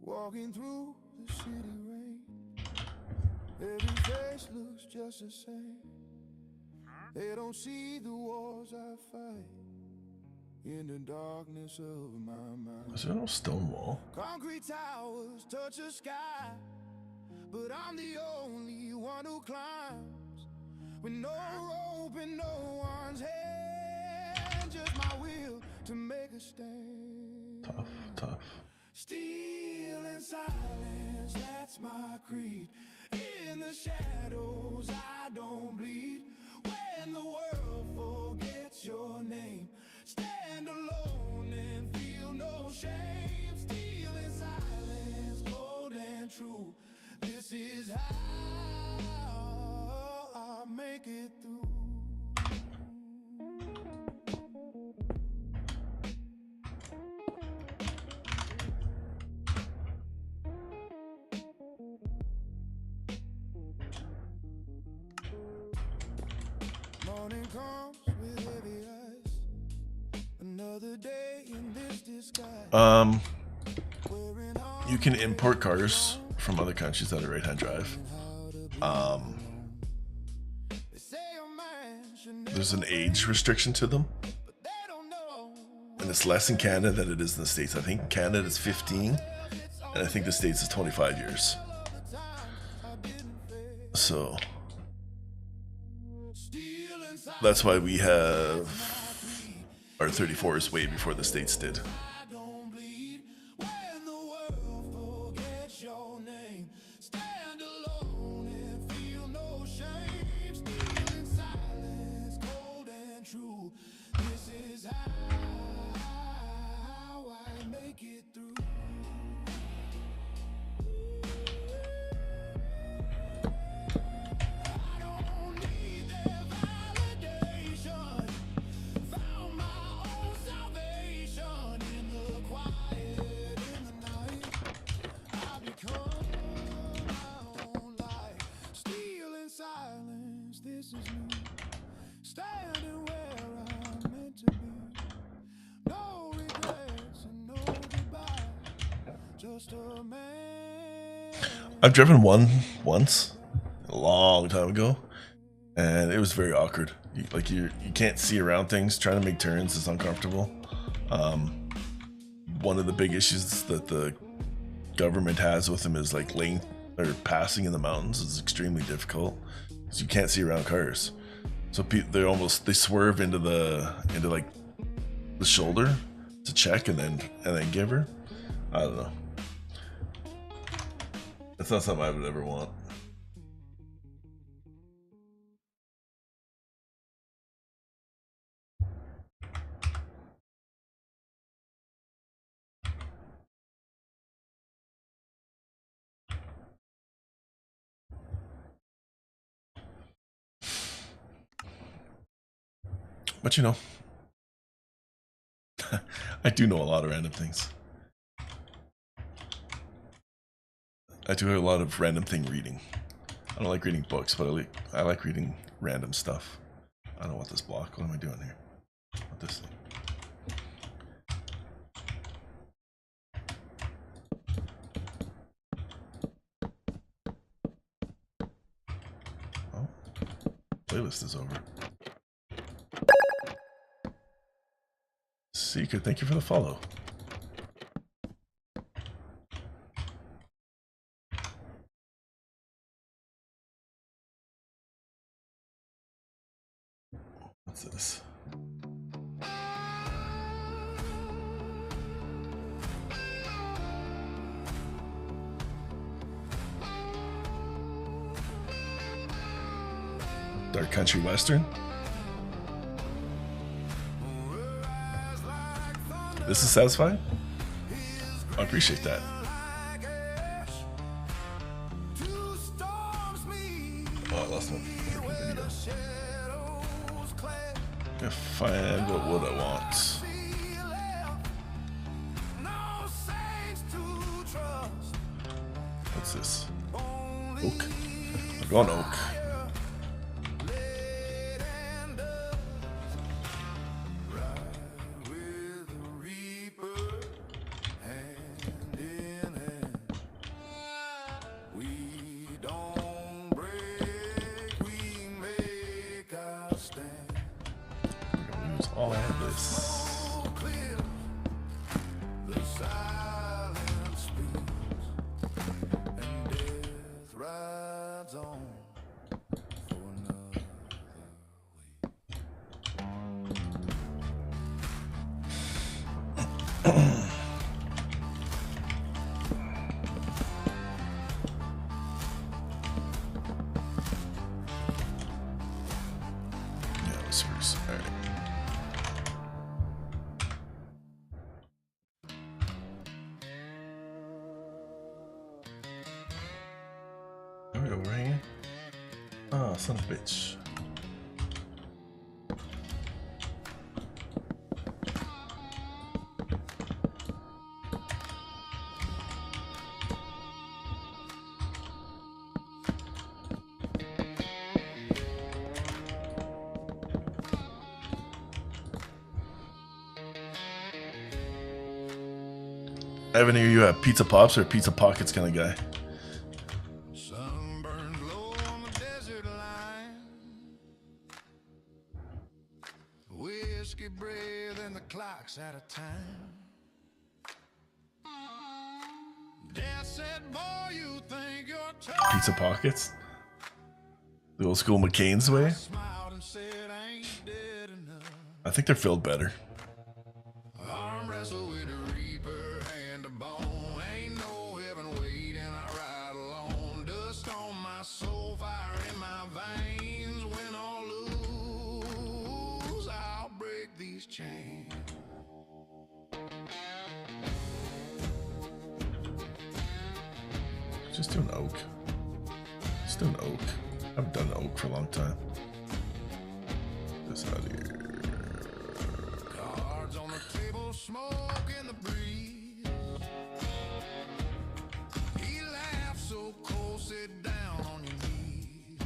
Walking through the city rain, every face looks just the same. They don't see the wars I fight in the darkness of my mind. Is there no stone wall? Concrete towers touch the sky, but I'm the only one who climbs with no rope in no one's hand. Just my will to make a stand. Tough. Steel and silence, that's my creed. In in the shadows, I don't bleed. When the world forgets your name, stand alone and feel no shame. Still in silence, cold and true. This is how I make it through. Morning comes with heavy eyes. Another day in this disguise. You can import cars from other countries that are right-hand drive. There's an age restriction to them, and it's less in Canada than it is in the States. I think Canada is 15, and I think the States is 25 years. So that's why we have our 34s way before the States did. I've driven one once, a long time ago, and it was very awkward. You can't see around things. Trying to make turns is uncomfortable. One of the big issues that the government has with them is like lane or passing in the mountains is extremely difficult because you can't see around cars. So they swerve into like the shoulder to check and then give her. I don't know. It's not something I would ever want. But you know, I do know a lot of random things. I do a lot of random thing reading. I don't like reading books, but I like reading random stuff. I don't want this block. What am I doing here? What this thing? Oh, playlist is over. Seeker, thank you for the follow. What's this? Dark Country Western? This is satisfying? I appreciate that. Oh, I lost my freaking video. I find what I want. What's this? Oak? I'm going oak. overhanging? Oh, son of a bitch. Evan, are you a pizza pops or pizza pockets kind of guy? Sunburned low on the desert line. Whiskey breath and the clock's out of time. Dad said, boy, you think you're tough. Pizza pockets? The old school McCain's way? Smiled and said, I ain't dead enough. I think they're filled better. Arm wrestle with a reaper and a bone. Ain't no heaven waiting, I ride alone. Dust on my soul, fire in my veins. Win or lose, I'll break these chains. Just do an oak. Just do an oak. I haven't done an oak for a long time. This out here. Cards on the table, smoke in the breeze. He laughs so cold, sit down on your knees.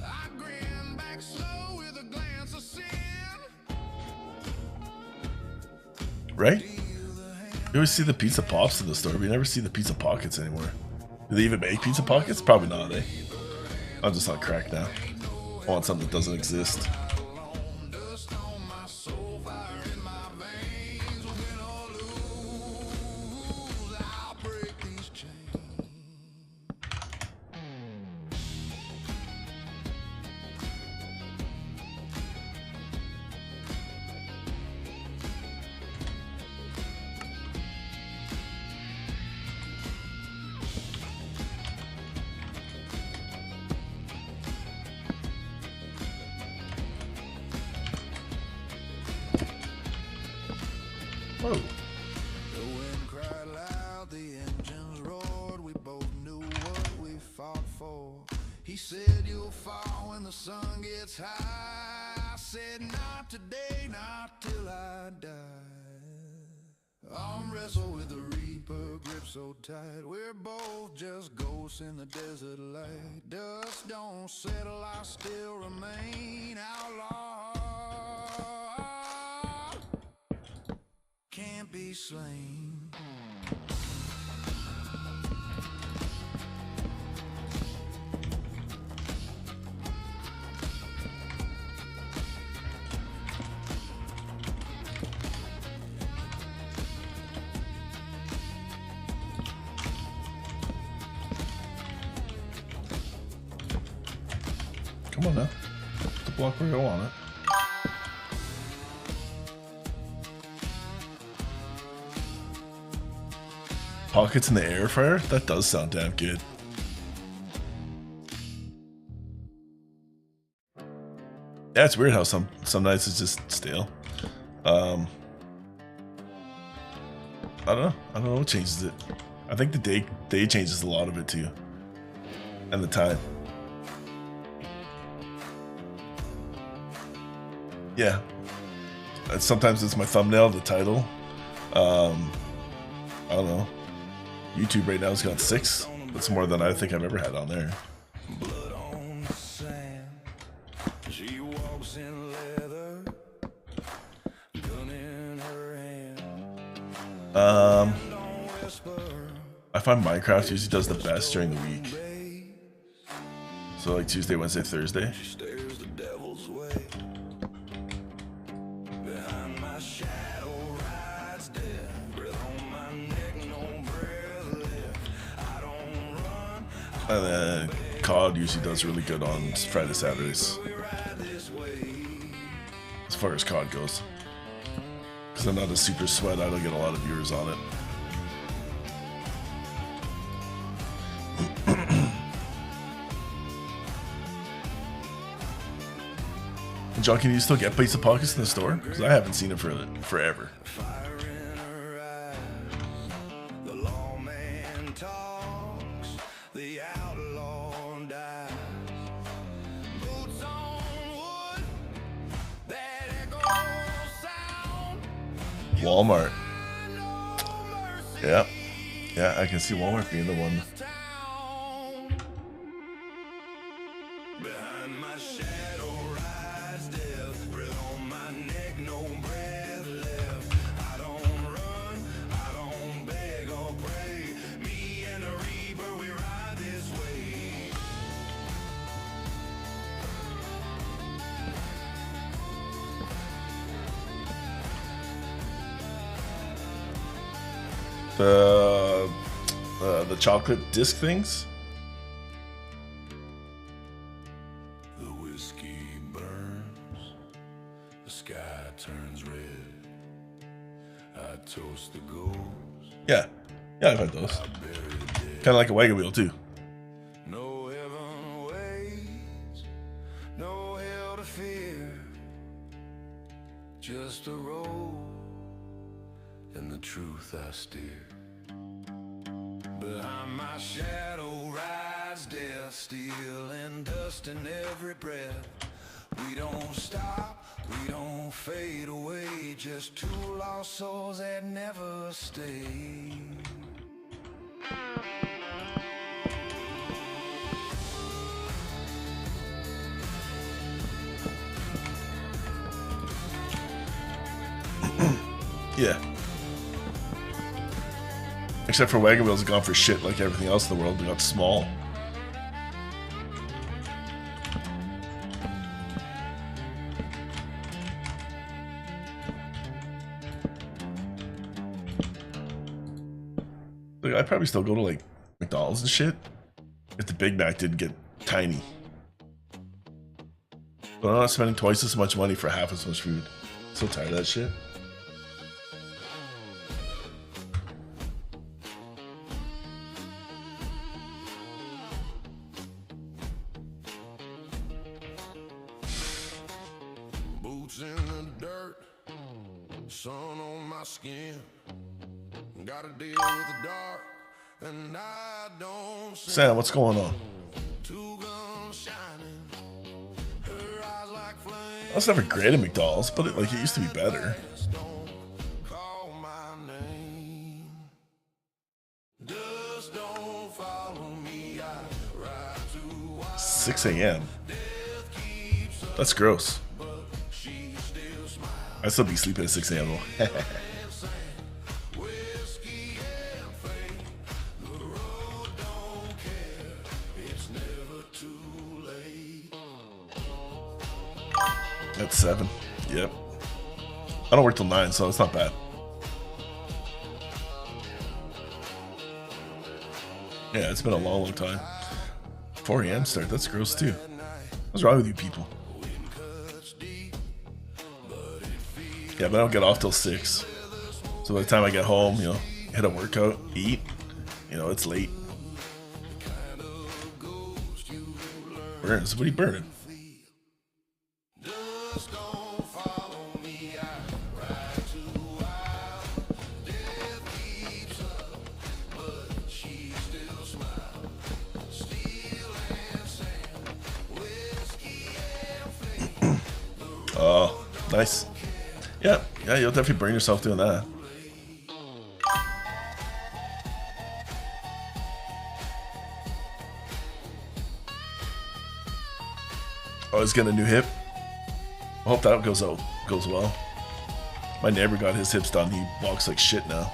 I grin back slow with a glance of sin. Right? You always see the pizza pops in the store, but you never see the pizza pockets anymore. Do they even make pizza pockets? Probably not, eh? I'm just on crack now. I want something that doesn't exist. Dust on my soul, fire in my veins. Win or lose, I'll break these chains. Whoa. The wind cried loud, the engines roared. We both knew what we fought for. He said you'll fall when the sun gets high. I said not today, not till I die. Arm wrestle with the reaper, grip so tight. We're both just ghosts in the desert light. Dust don't settle, I still remain outlaw. Can't be slain. Come on now. The block where I want it. Pockets in the air fryer? That does sound damn good. Yeah, it's weird how some nights it's just stale. I don't know. I don't know what changes it. I think the day changes a lot of it too. And the time. Yeah. Sometimes it's my thumbnail, the title. I don't know. YouTube right now has got 6. That's more than I think I've ever had on there. Blood on the sand. She walks in leather, gun in her hand. I find Minecraft usually does the best during the week. So like Tuesday, Wednesday, Thursday. Stares the devil's way. Behind my shadow rides death. Breath on my neck, no breath left. I don't run. And then COD usually does really good on Friday, Saturdays. We ride this way. As far as COD goes. Because I'm not a super sweat, I don't get a lot of viewers on it. And John, can you still get pizza pockets in the store? Because I haven't seen it for forever. Fire in her eyes. The lawman talks. Walmart. Yeah. Yeah, I can see Walmart being the one. The chocolate disc things. The whiskey burns, the sky turns red. I toast the ghost. Yeah, I've had those. Kind of like a wagon wheel too. No heaven waits, no hell to fear. Just a road and the truth I steer. Behind my shadow rides death, steel and dust in every breath. We don't stop, we don't fade away, just two lost souls that never stay. Yeah. Except for wagon wheels, gone for shit like everything else in the world. They got small. Like, I'd probably still go to like McDonald's and shit if the Big Mac didn't get tiny. But I'm not spending twice as much money for half as much food. So tired of that shit. Boots in the dirt, sun on my skin. Gotta deal with the dark, and I don't see Sam, what's going on? two guns shining. Her eyes like flames. I was never great at McDonald's, but it used to be better. Don't call my name. Just don't follow me. I ride to 6 a.m. That's gross. I'd still be sleeping at 6 a.m. though. At 7. Yep. I don't work till 9, so it's not bad. Yeah, it's been a long time. 4 a.m. start, that's gross too. What's wrong with you people? Yeah, but I don't get off till 6. So by the time I get home, hit a workout, eat, it's late. Burns, what are you burning? Oh, nice. Yeah, you'll definitely burn yourself doing that. Oh, he's getting a new hip. I hope that goes well. My neighbor got his hips done. He walks like shit now.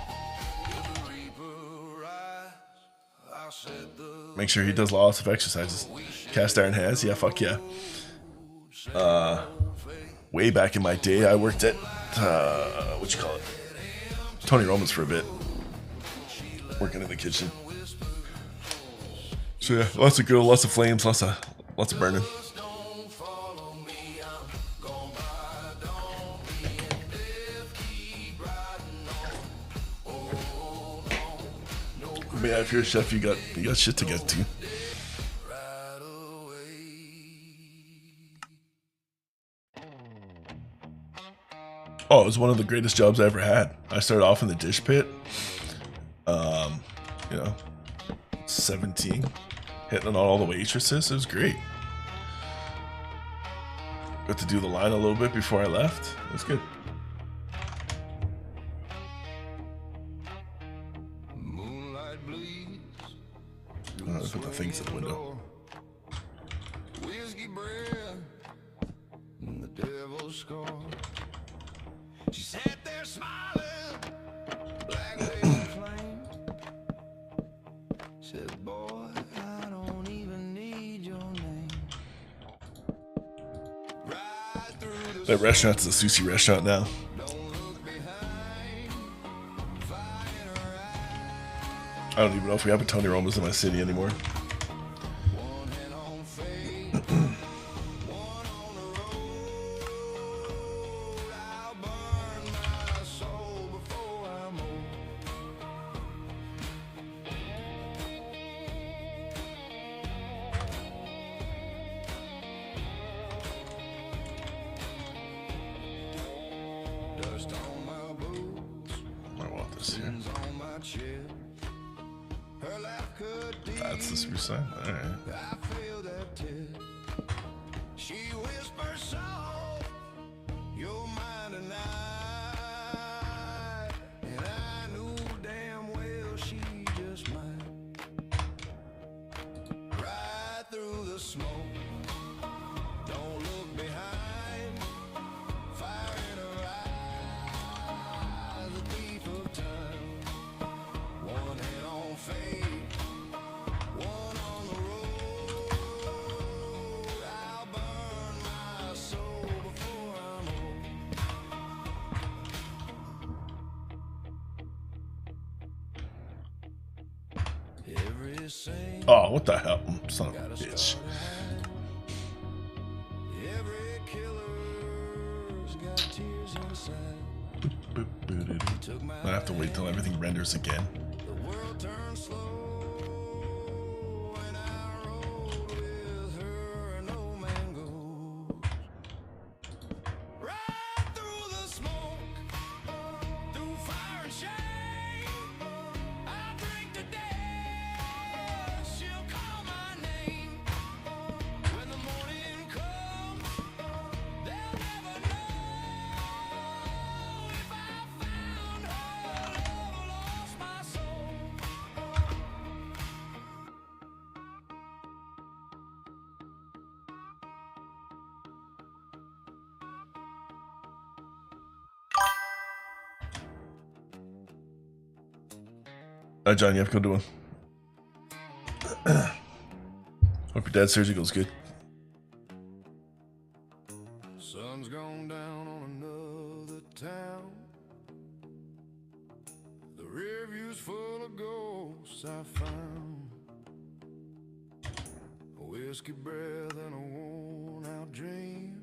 Make sure he does lots of exercises. Cast iron hands, yeah, fuck yeah. Way back in my day, I worked at Tony Roma's for a bit, working in the kitchen. So yeah, lots of grill, lots of flames, lots of burning. But yeah, if you're a chef, you got shit to get to. Oh, it was one of the greatest jobs I ever had. I started off in the dish pit. 17, hitting on all the waitresses. It was great. Got to do the line a little bit before I left. It was good. Put the things in the window. Whiskey bread and the devil's scar. She sat there smiling, black lady flame. Said, boy, I don't even need your name. Right through the That restaurant's a sushi restaurant now. don't look behind. Fire I don't even know if we have a Tony Roma's in my city anymore. one hand on fate, one on the road. I'll burn my soul before I'm old. Dust on my boots, I want this here. sins on my chest. Her laugh cut deep. That's the super sign. Alright. I feel that tip. She whispers soft, you're mine tonight. And I knew damn well she just might. Right through the smoke, don't look behind. Fire in her eyes, a thief of time. One hand on fate, one on the road. I'll burn my soul before I'm old. Every saint Oh, what the hell? Son of a got a bitch. scar to hide. Every killer's got tears inside. I have to wait till everything renders again. The world turns slow, and I rode with her, and no man goes. Right through the smoke, through fire and shame, I drink to death. She'll call my name. When the morning comes, they'll never know if I found her love or lost my soul. Alright, John, you have to go do one. Hope your dad's surgery goes good. Sun's gone down on another town. The rear view's full of ghosts I found. A whiskey breath and a worn out dream.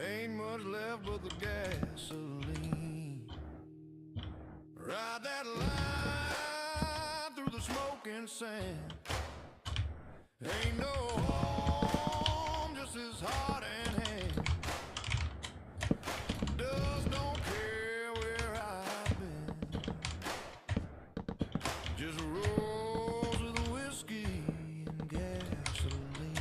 Ain't much left but the gasoline. Ride that line through the smoking sand. Ain't no home, just his heart and hand. Dust don't care where I've been. Just rolls with whiskey and gasoline.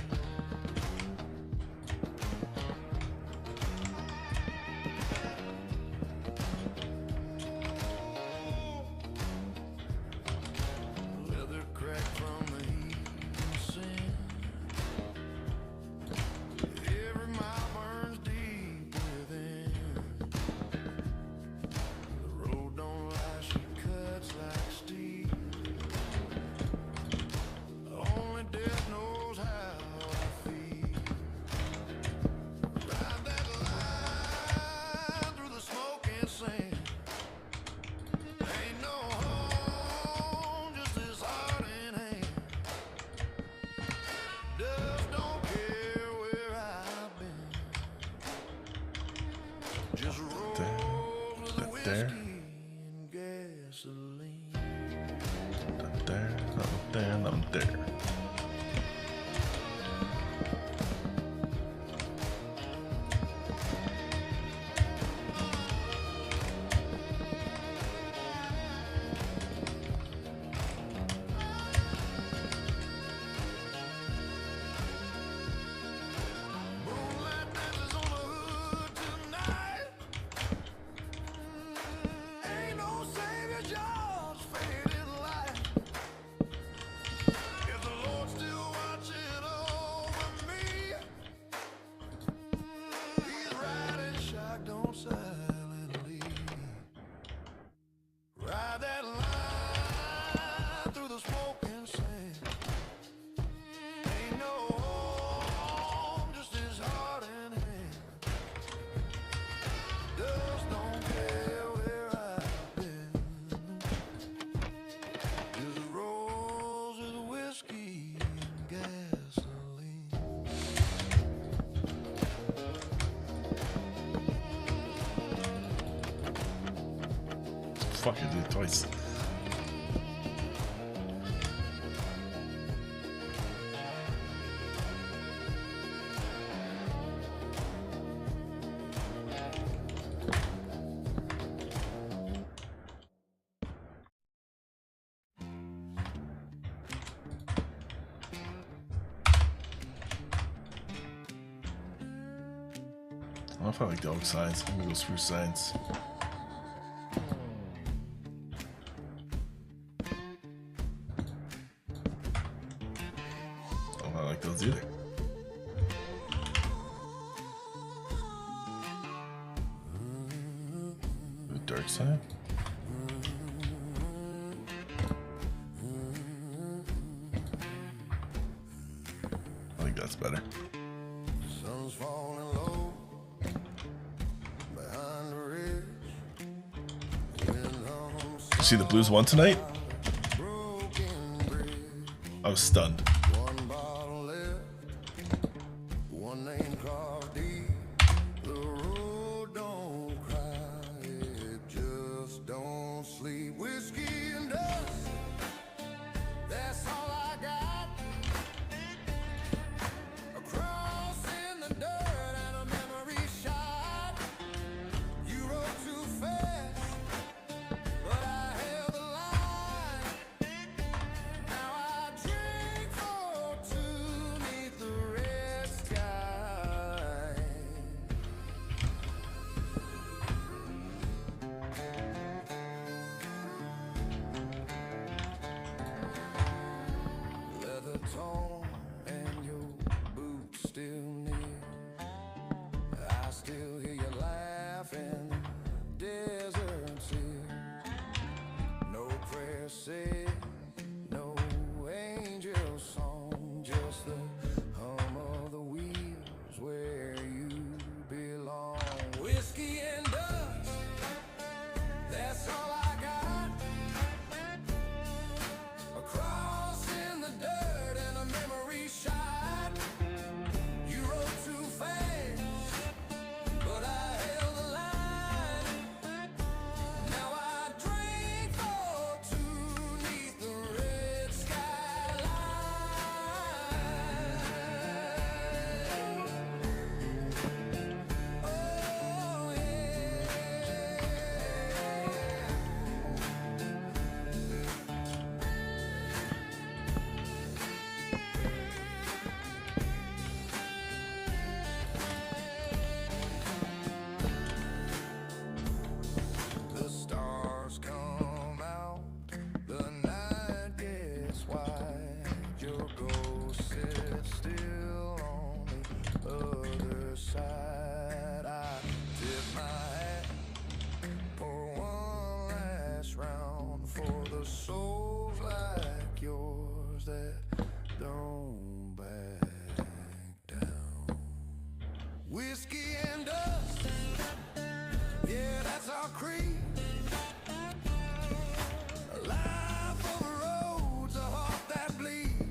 Leather cracked from the heat and sand. Every mile burns deep within. The road don't lie, she cuts like steel. Only death knows how I feel. Ride that line through the smoking sand. Ain't no home, just this heart in hand. Dust don't care where I've been. Just rolls with That whiskey there. and gasoline. There, I'm there. Moonlight dances on the hood tonight. fuck, I did it twice. I don't know if I like the oak signs. I'm gonna go spruce signs. I don't like those either. The dark sign? I think that's better. Sun's falling low behind the ridge. You see the Blues won tonight? Broken bridge. I was stunned. One bottle left, one name carved deep. The road don't cry, it just don't sleep. Whiskey and dust, that's all I got. A cross in the dirt and a memory shot. You rode too fast, but I held the line. Now I drink for two 'neath the red sky. Leather torn and your boots still near. I still hear you laughing, desert's here. No prayer said, no angel song, just the hum of the wheels where you belong. Whiskey and dust, that's all I got. A cross in the dirt and a memory shot. You rode too fast, but I held the line. Now I drink for two 'neath the red skyline. Oh yeah. The stars come out, the night gets wide. Your ghost sits still on the other side. I tip my hat, pour one last round for the souls like yours that don't back down. Whiskey and dust, yeah, that's our creed. A life full of roads, a heart that bleed.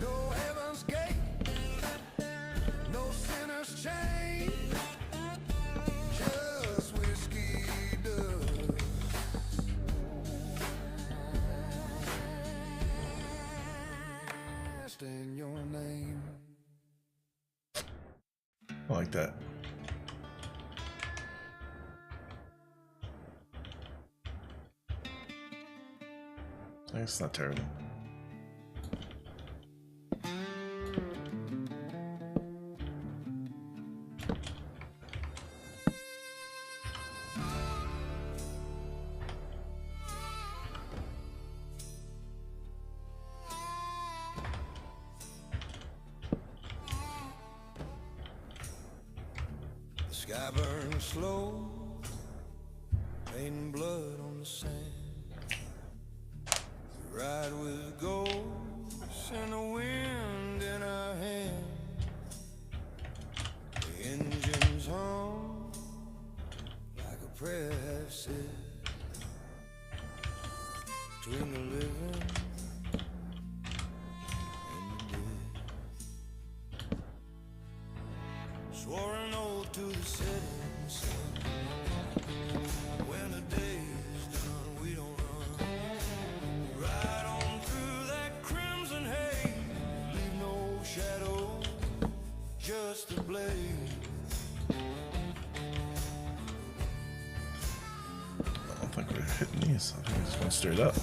No heaven's gate, no sinner's chain. Just whiskey dust in your name. I like that. I guess it's not terrible. The sky burns slow, painting blood on the sand. We ride with ghosts and the wind in our hand. The engines hum like a prayer half said between the living and the dead. Swore an oath to the setting sun when the day we're hitting these. I think we're just going straight up.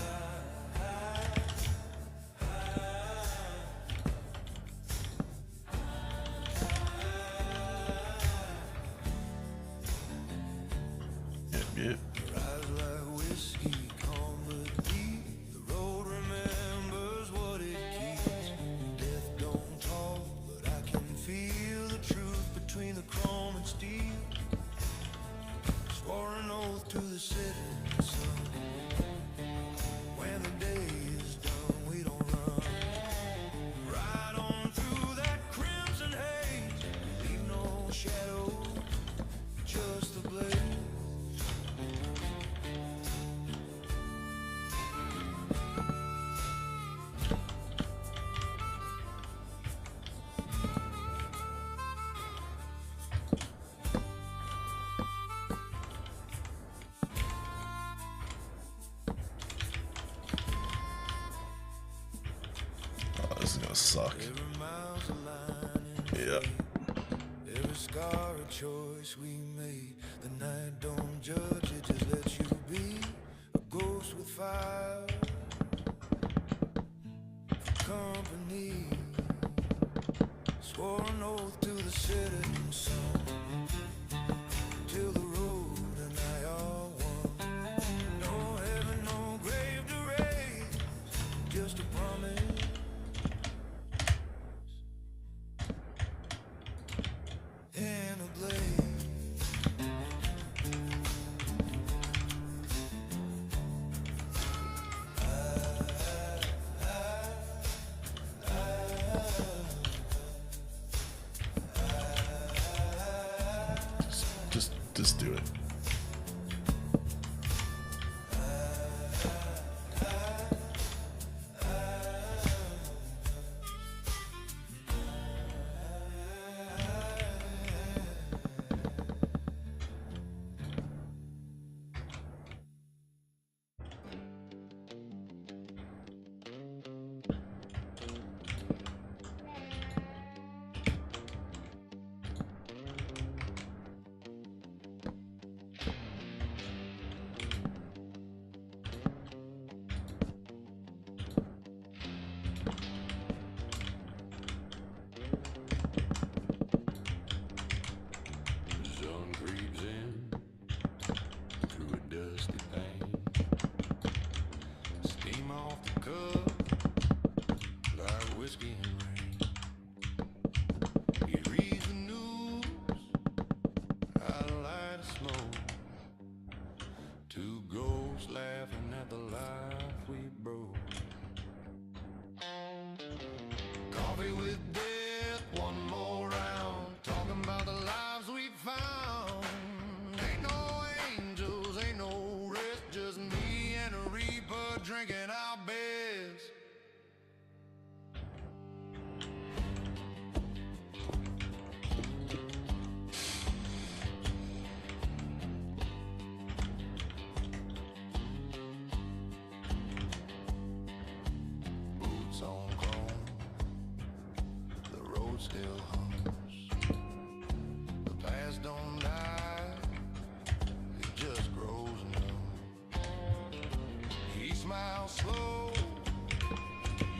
Yep. This is gonna suck. Yep. Every scar a choice we made. The night don't judge it, just let you be a ghost with fire for company. Swore an oath to the setting sun till the road and I are one. No heaven, no grave to raise, just a promise. And a blade. Just do it. Still hums. The past don't die, it just grows numb. He smiles slow,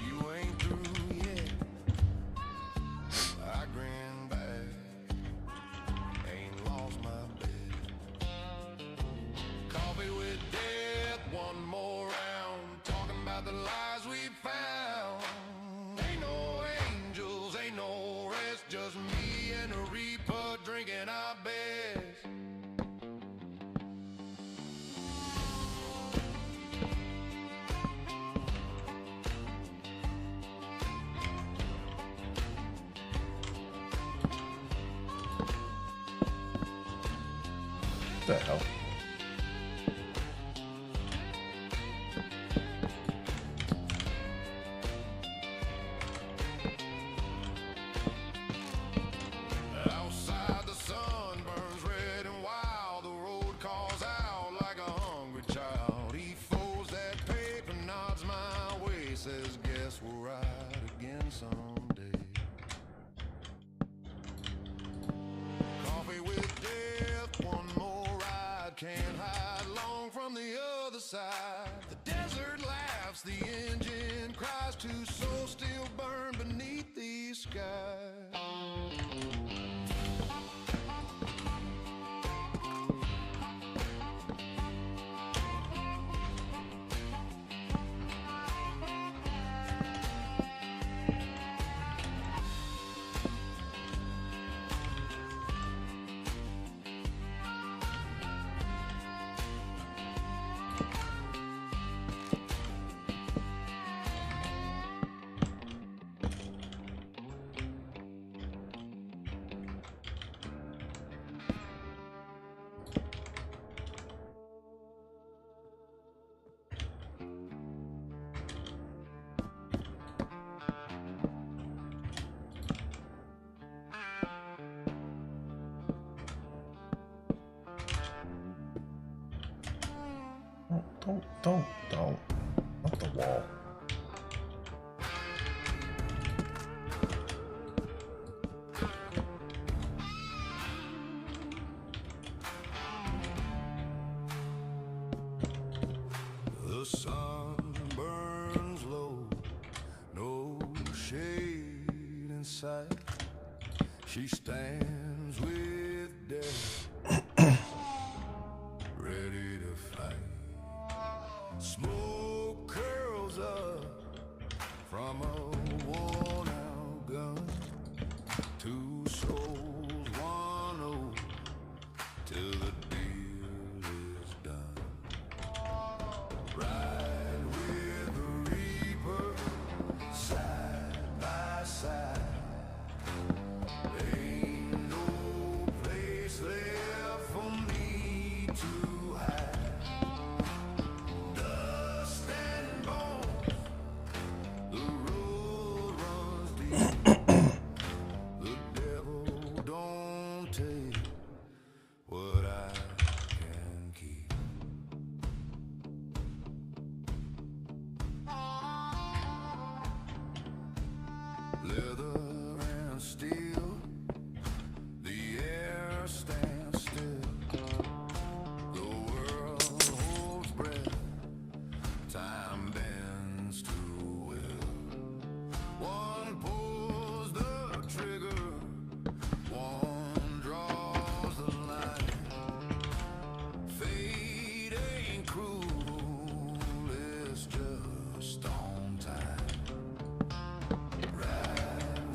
you ain't through yet. I grin back, ain't lost my bet. Coffee with death, one more round, talking about the lies we found. Ain't no angels, ain't no rest, just me and the reaper drinking our best. What the hell? Says, guess we'll ride again someday. Coffee with death, one more ride. the engine cries, two souls still burn beneath these skies. Don't. Not the wall. The sun burns low, no shade in sight. She stands with death, ready to fight. Smoke curls up from a worn-out gun. Two souls, one oath, till the deal is done. Ride with the reaper, side by side. Ain't no place left for me to hide. Dust and bones, the road runs deep. The devil don't take what I can keep. Leather and steel, the air stands still. The world holds breath, time bends to will. One pulls the trigger, one draws the line. Fate ain't cruel, it's just on time. Ride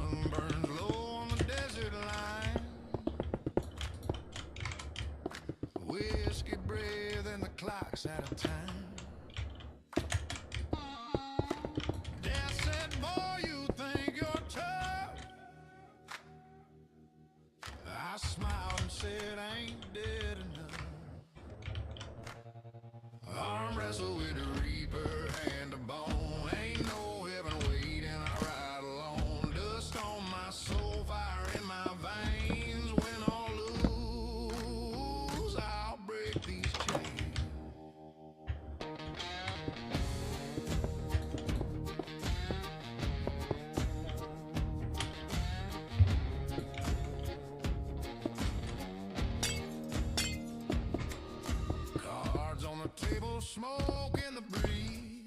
sun burns low on the desert line. Whiskey breath and the clock's out of time. Dad said, boy, you think you're tough. I smiled and said, I ain't dead enough. Arm wrestle with the reaper, hand to bone. Ain't no heaven waiting, I ride alone. Dust on my soul, fire in my veins. Win or lose, I'll break these chains. Cards on the table, smoke in the breeze.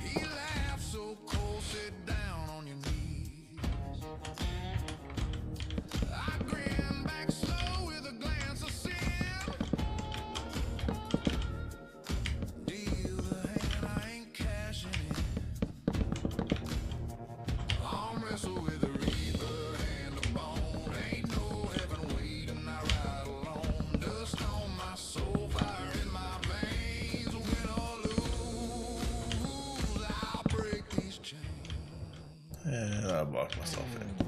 He laughed so cold, sit down on your knees. I grinned back slow with a glance of sin. Deal the hand, I ain't cashing in. Arm wrestle with the reaper, hand to bone. Ain't no heaven waiting, I ride alone. Dust on my soul, fire in my veins. Win or lose, I'll break these chains. And I blocked myself in.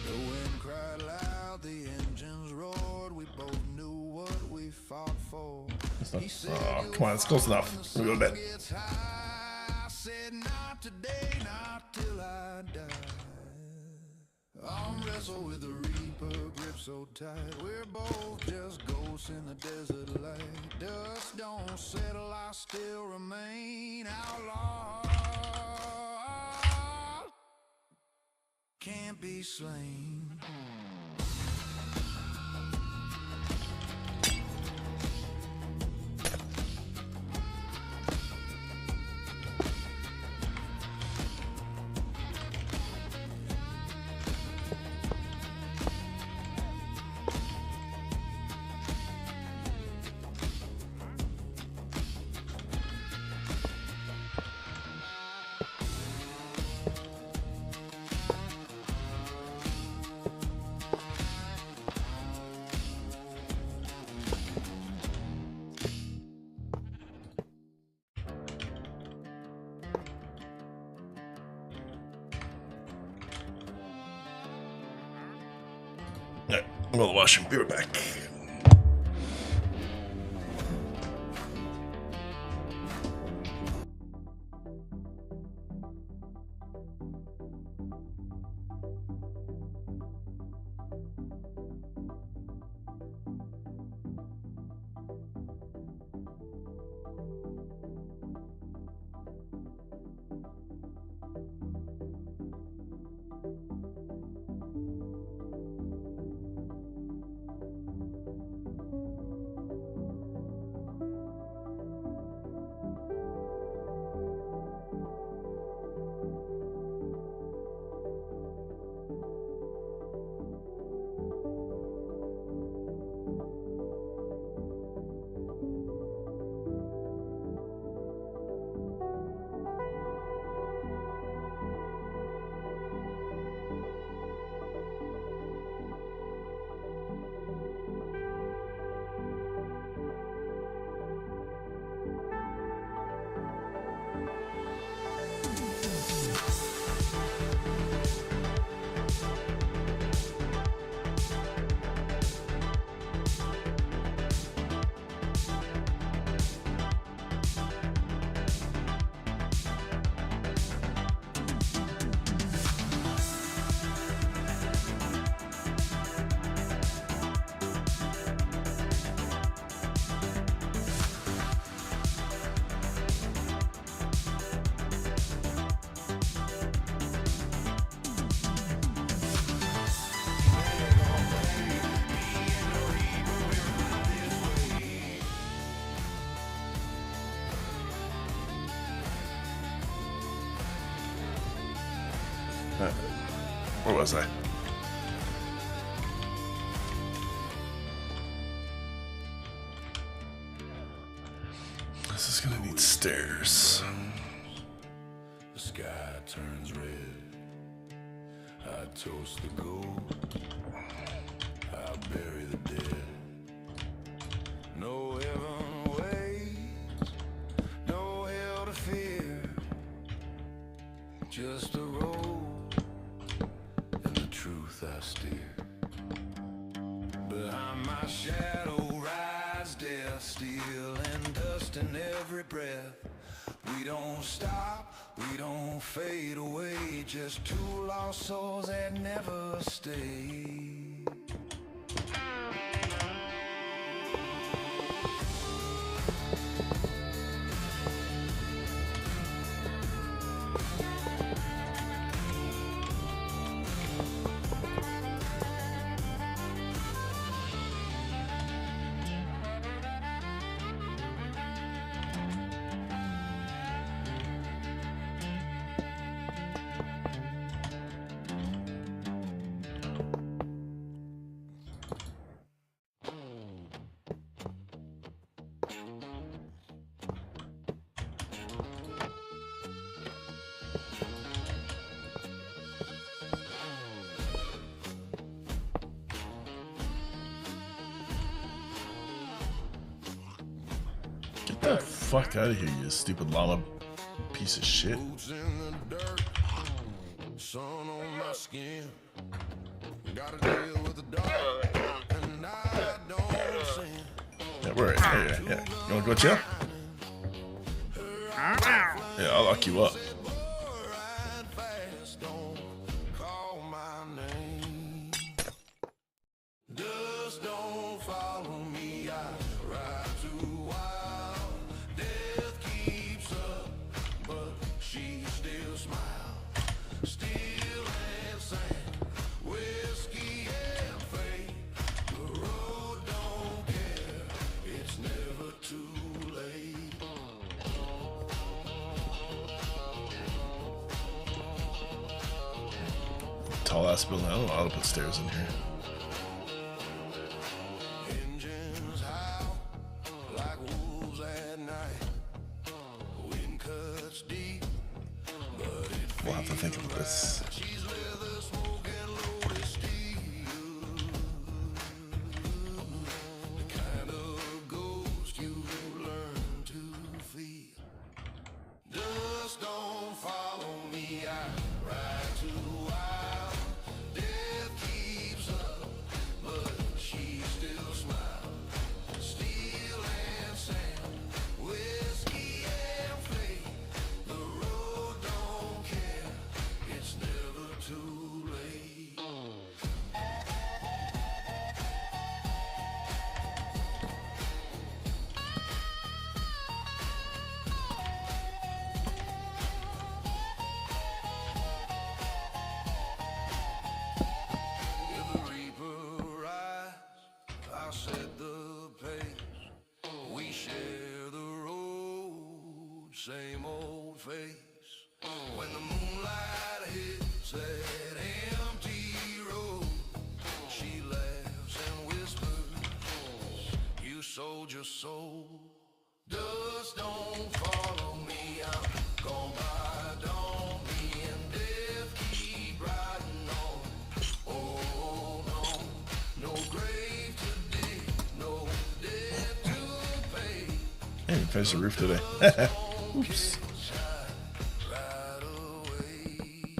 The wind cried loud, the engines roared. We both knew what we fought for. He said, Oh, come on, it's close enough. We'll go to bed. "Gets high." I said, not today, not till I die. Arm wrestle with the reaper, grip so tight. We're both just ghosts in the desert light. Dust don't settle, I still remain outlawed. Can't be slain. Alright, I'm going to the washroom. Be right back. was I? This is gonna need stairs. The sky turns red. I toast the gold. I bury the dead. No heaven waits, no hell to fear. Just a road and the truth I steer. Behind my shadow rides death, steel and dust in every breath. We don't stop, we don't fade away. Just two lost souls that never stay. Get the fuck out of here, you stupid llama piece of shit. Boots in the dirt, sun on my skin. Gotta deal with the dark, and I don't sin. Yeah, where are you? Yeah. You wanna go chill? Yeah, I'll lock you up. Ride fast, don't call my name. Dust don't follow me, I ride too wild. Death keeps up, but she still smiles. Steel and sand, whiskey and fate. The road don't care, it's never too late. Tall ass building. I don't know how to put stairs in here. Engines howl like wolves at night. Wind cuts deep, but it We'll have to think of this. she's leather, smoke, and loaded steel. The kind of ghost you learn to feel. Dust don't follow me, I ride too wild. Death keeps up, but she still smiles. Steel and sand, whiskey and flame. The road don't care, it's never too late. If the reaper rise, I'll set the pace. We share the road, same old face. When the moonlight hits that empty road, she laughs and whispers, you sold your soul. Dust don't follow me, I'm gone by dawn. Me and death keep riding on. Oh no, no grave to dig, no debt to pay. I didn't even finish the roof today. Oops. Right away.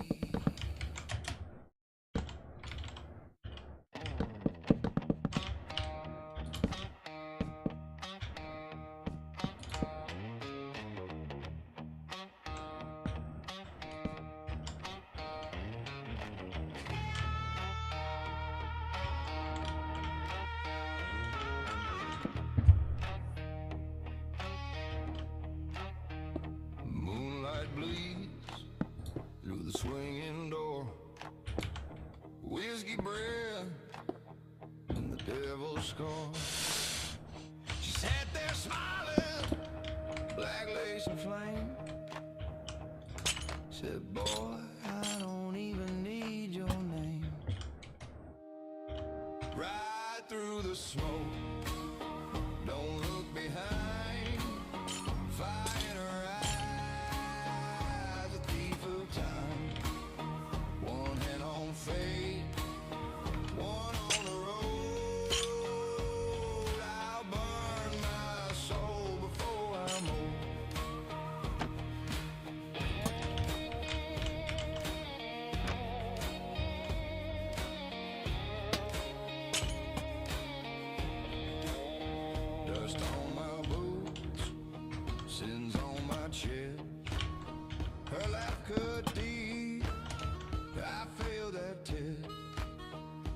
Moonlight bleeds through the swinging door. Whiskey breath and the devil's scorn. She sat there smiling, black lace and flame. Said, boy, I don't even need your name. Ride through the smoke, don't look behind. Fire in her eyes, a thief of time. One hand on fate, one on the road. I'll burn my soul before I'm old. Dust on my boots, sins on my chest. Her laugh cut deep, I failed that test.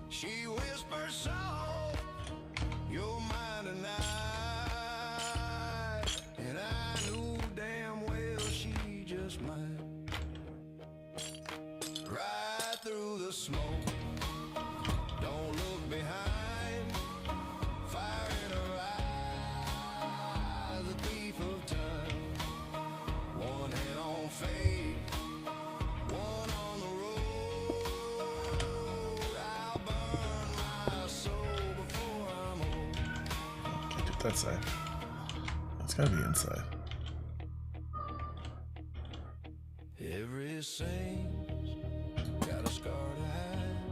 She whispers soft, you're mine tonight. And I knew damn well she just might. Ride through the smoke, don't look behind. Fire in her eyes, a thief of time. One hand on fate, one on the road. I'll burn my soul before I'm old. Can't do that side. It's gotta be inside. Every saint's got a scar to hide.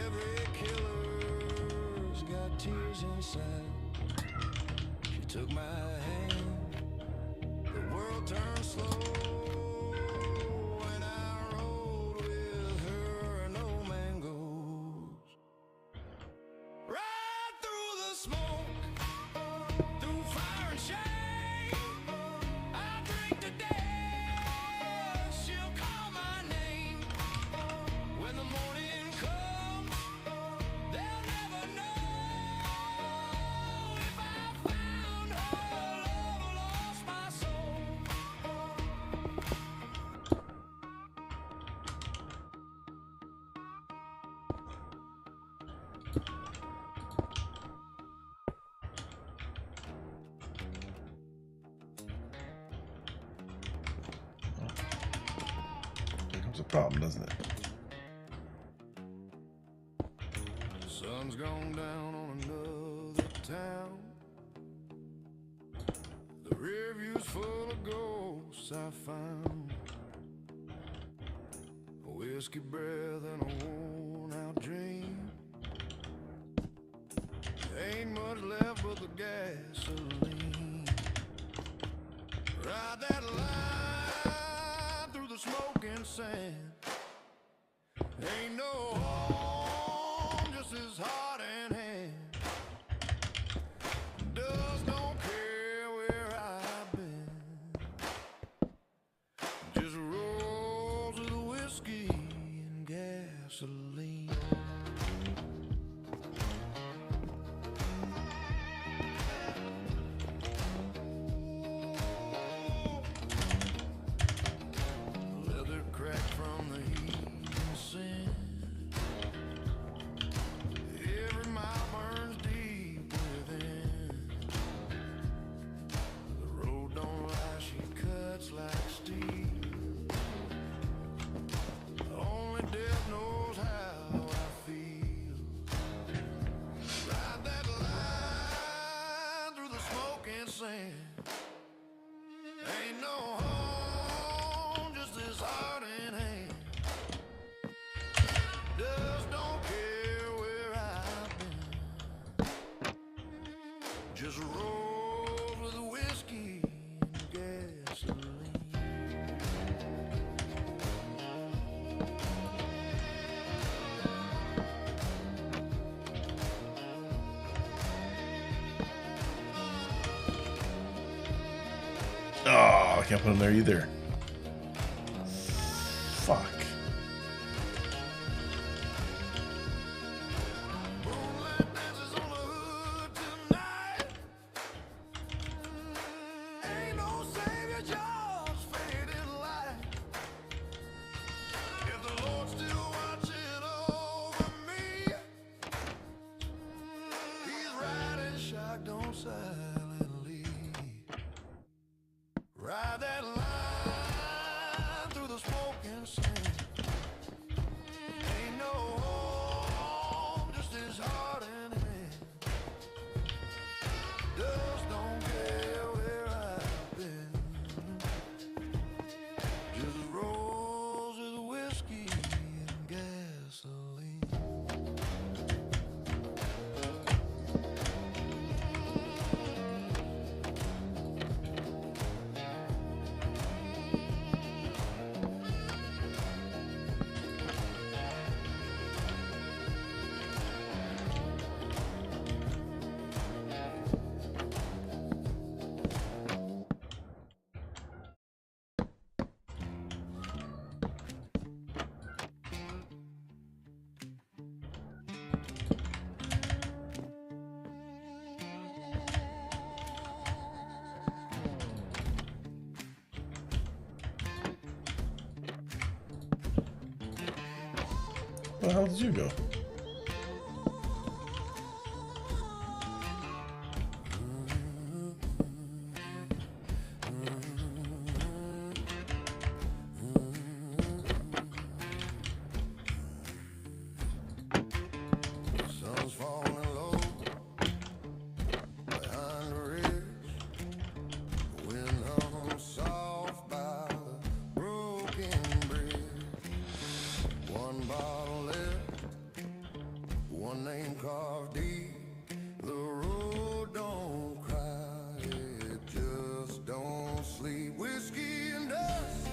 Every killer's got tears inside. She took my hand, the world turned slow, and I rode with her, no man goes. Right through the smoke, through fire and shame, I drink to death, she'll call my name. When the morning comes, they'll never know if I found her love or lost my soul. Here comes a problem, doesn't it? The sun's gone down on another town. The rear view's full of ghosts I found. A whiskey breath and a worn out dream. Ain't much left but the gasoline. Ride that line through the smoke and sand. Ain't no home, just his heart and hand. Dust don't care where I've been. Just rolls of the whiskey and gasoline. Leather cracked from the heat and sin. Every mile burns deep within. The road don't lie, she cuts like steel. Only death knows how I feel. Ride that line through the smoke and sand. Ain't no home, just this heart in hand. Dust don't care where I've been. Just roll with the whiskey and gasoline. Oh, I can't put him there either. Fuck. Moonlight dances on the hood tonight. Ain't no savior, just faded light. If the Lord's still watching over me, He's riding shotgun silently. Ride that line Where the hell did you go? Sun's falling low behind the ridge. Wind hums soft by the broken bridge. One bottle left, one name carved deep. The road don't cry, it just don't sleep. Whiskey and dust,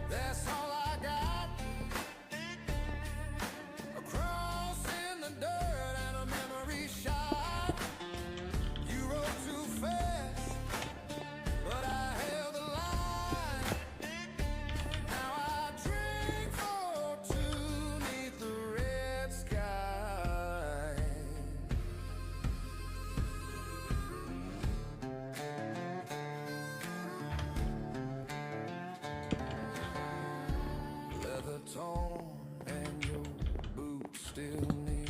that's all I got. A cross in the dirt and a memory shot. You rode too fast, but I held the line. Now I drink for two 'neath the red sky. Leather torn and your boots still near.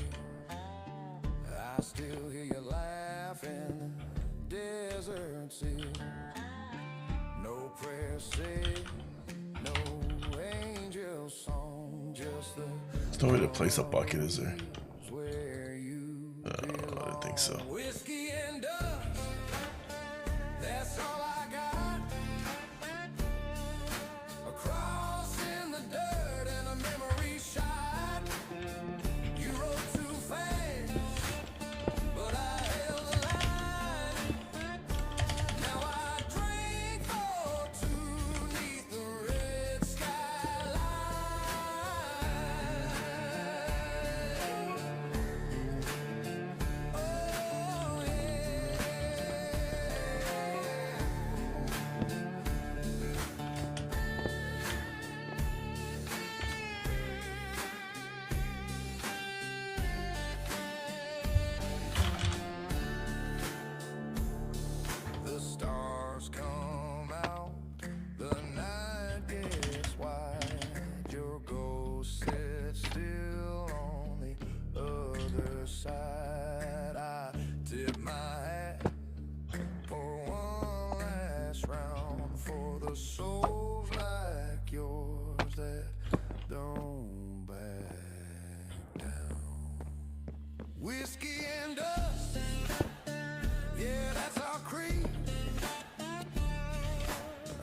I still hear you laughing, desert's here. No prayer said, no angel song, just the There's no way to place a bucket, is there? where you I didn't think so. whiskey and dust, that's all I got. A cross in the dirt and a memory shot. You rode too fast, but I held the line. Now I drink for two 'neath the red skyline. Oh yeah. The stars come out, the night gets wide. Your ghost sits still on the other side. I tip my hat for one last round for the souls like yours that don't back down. Whiskey and dust, yeah, that's our creed.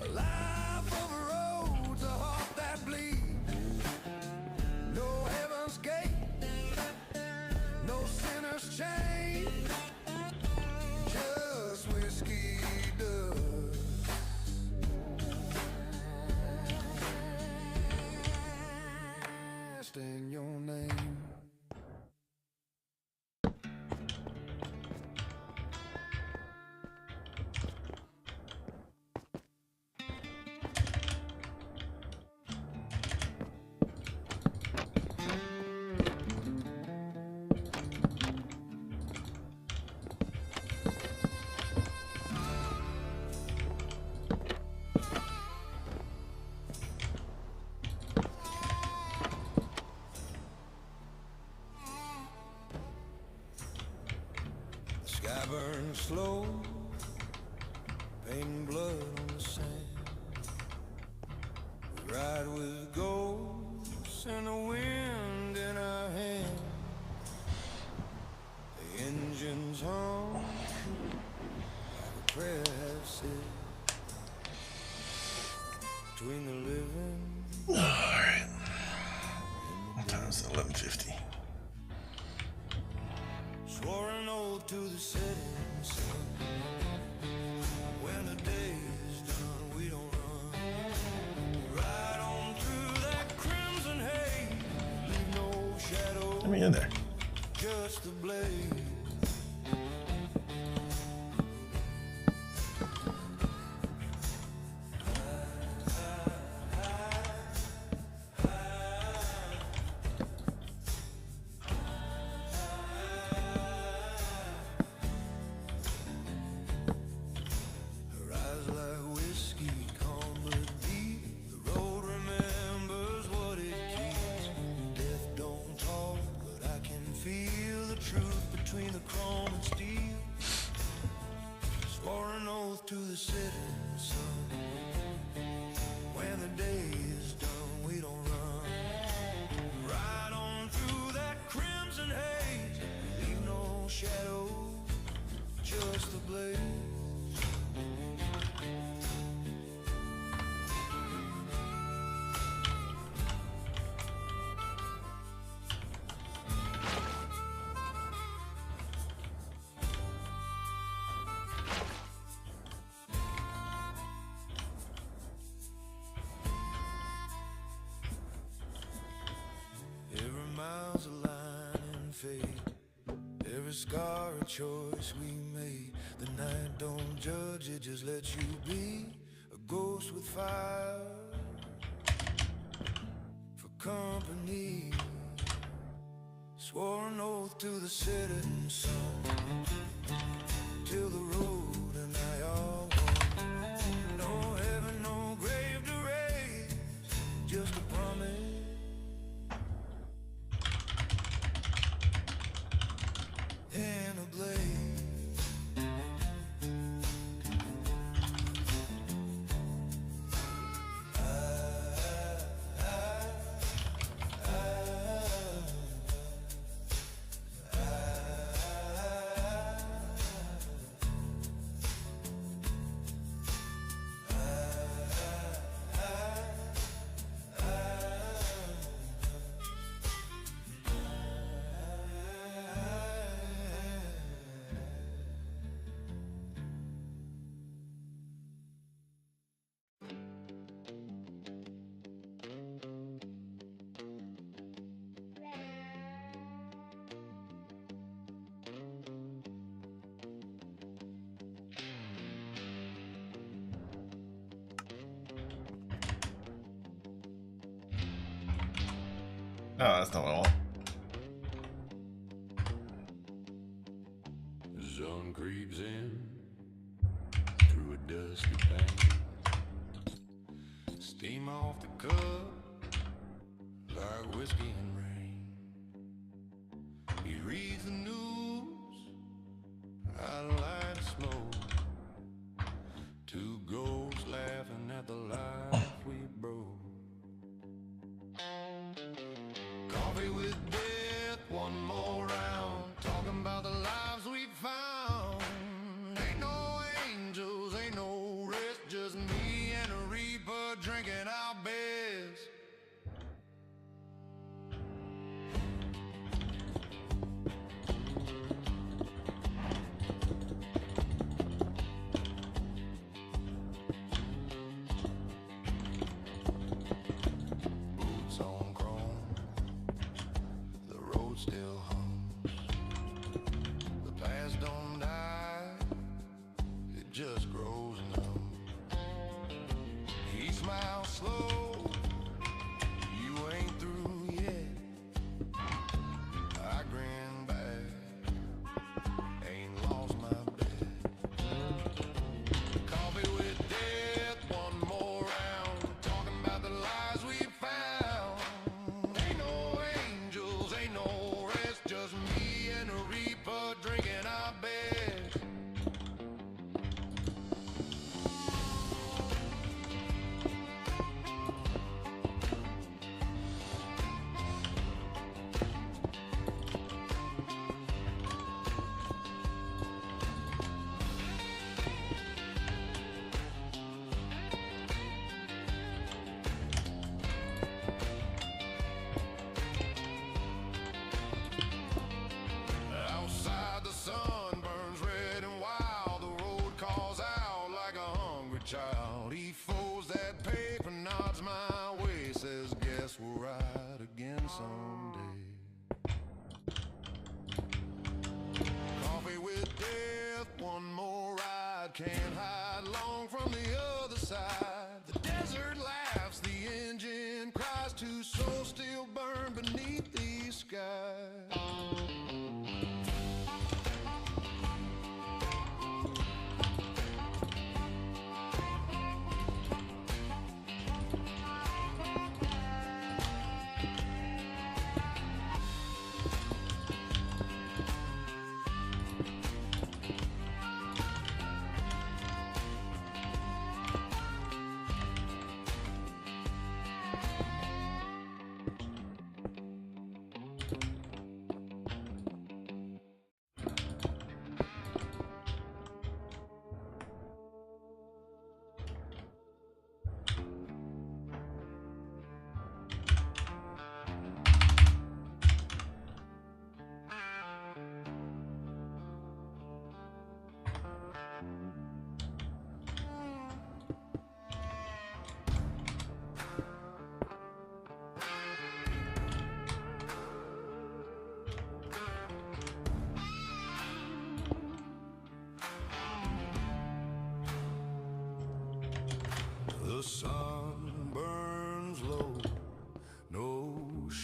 A life of roads, a heart that bleed. No heaven's gate, no sinner's chain. Just whiskey dust. In your name. Sky burns slow, painting blood on the sand. We ride with ghosts and the wind in our hand. The engines hum like a prayer have said. Between the living Alright. What time is it? 11:50. swore an oath to the setting sun. When the day is done, we don't run. Ride on through that crimson haze, leave no shadow, Let me in there. just the blaze. feel the truth between the chrome and steel. Swore an oath to the setting sun. When the day is done, we don't run. Ride on through that crimson haze. Leave no shadow, just the blaze. Every mile's a line in fate. Every scar a choice we made. The night don't judge, it just lets you be a ghost with fire for company. Swore an oath to the setting sun, till the road and I all one. No heaven, no grave to raise, just a promise and a blade. No, that's not what I want. Sun creeps in through a dusty pane. Steam off the cup like whiskey and rain. He reads the news, I light a smoke. Two ghosts laughing at the life we broke. Coffee with death, one more round. Talking about the lives we found. Ain't no angels, ain't no rest. Just me and a reaper drinking our best. Boots on chrome, the road still hums. The past don't die, it just grows numb. He smiles slow, you ain't through yet. I grin back, ain't lost my bet. Coffee with death, one more round. Talking about the lies we found. Ain't no angels, ain't no rest. Just me and a reaper drinking our best. Outside the sun burns red and wild. The road calls out like a hungry child. He folds that paper, nods my way, says guess we'll ride again someday. Coffee with death, one more ride. Can't hide long from the other side. The desert laughs, the engine cries. Two souls still burn beneath these skies.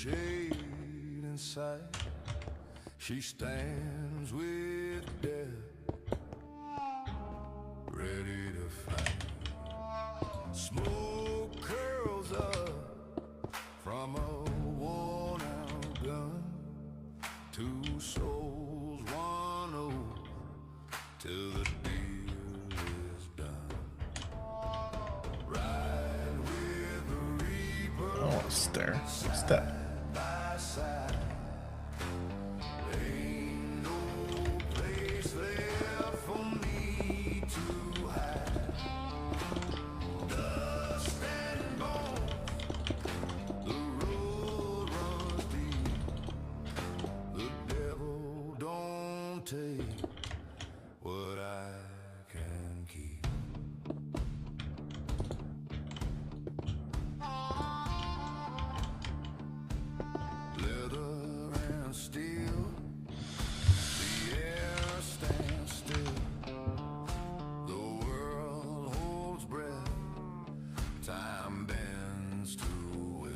shade inside. She stands with death, ready to fight. Smoke curls up from a worn-out gun. Two souls, one oath, till the deal is done. Ride with the reaper. I don't want to stare. Step. By side. Ain't no place left for me to hide. Dust and bone, the road runs deep. The devil don't take what I can keep. Leather and steel, the air stands still. The world holds breath, time bends to will.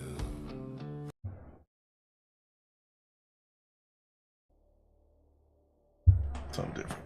Something different.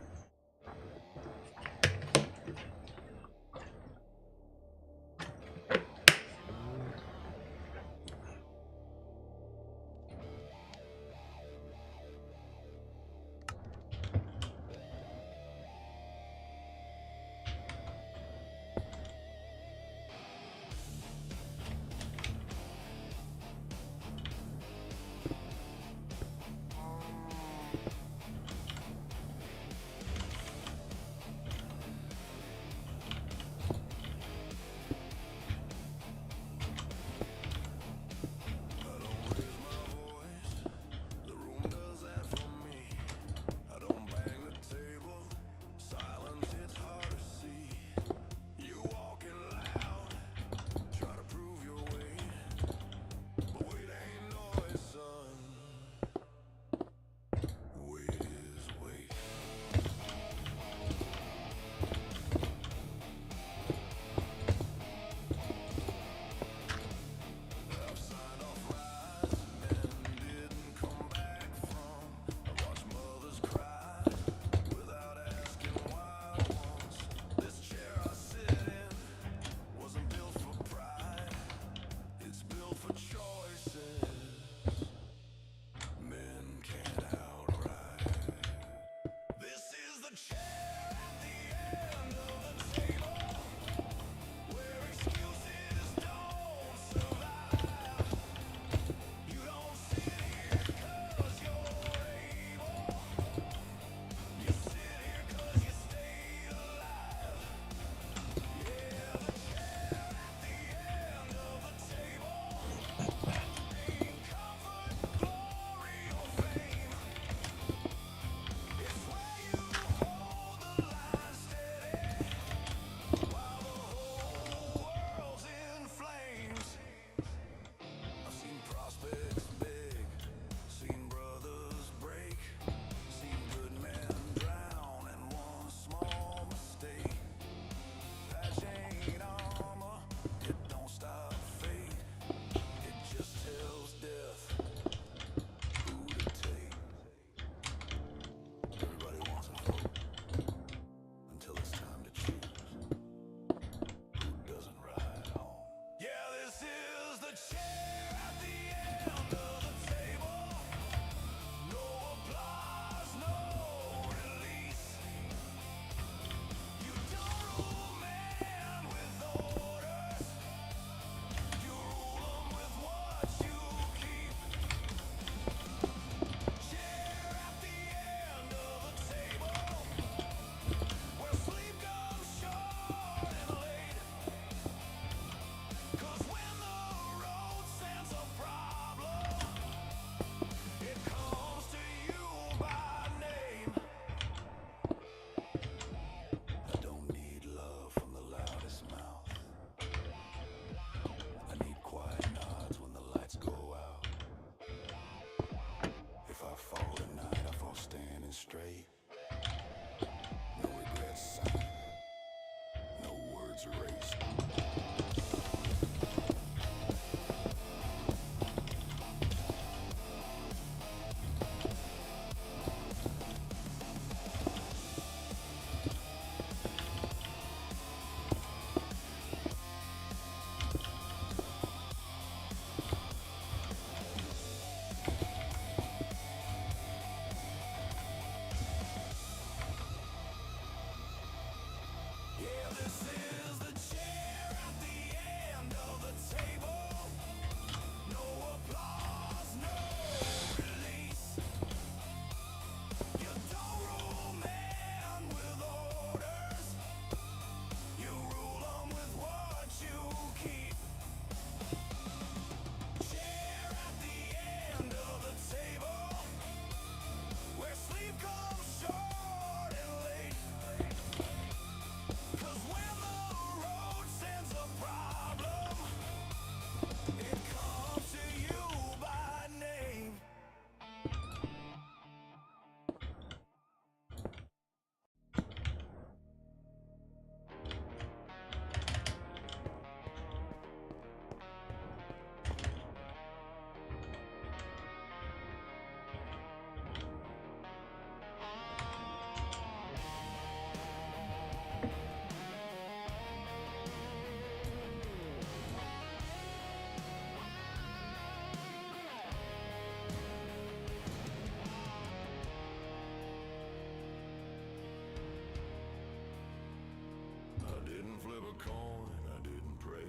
a coin, I didn't pray.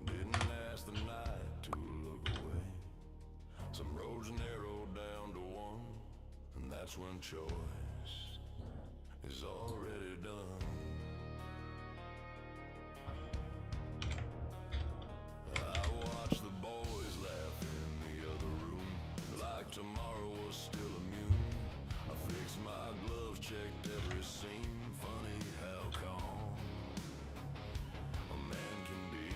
Didn't ask the night to look away. Some roads narrowed down to one, and that's when choice is already done. I watch the boys laugh in the other room, like tomorrow was still immune. I fixed my gloves, checked every seam. Funny how calm a man can be.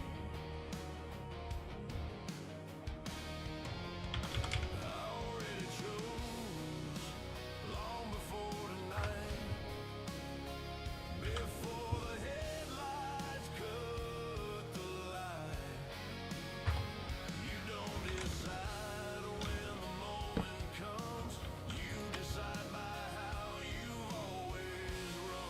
I already chose long before tonight, before the headlights cut the light. You don't decide when the moment comes, you decide by how you always run.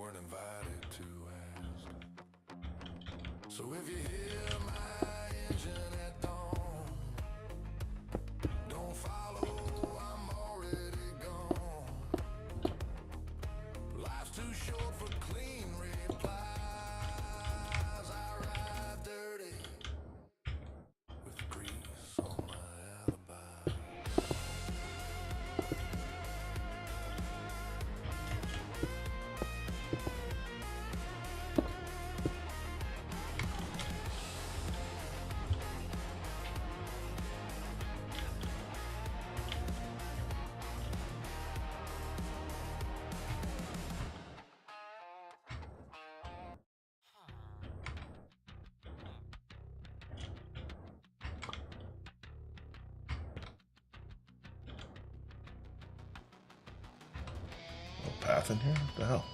weren't invited to ask. So if you hear my engine at dawn, don't follow, I'm already gone. Life's too short for clean replies. I ride dirty with grease on my alibi. No path in here? What the hell?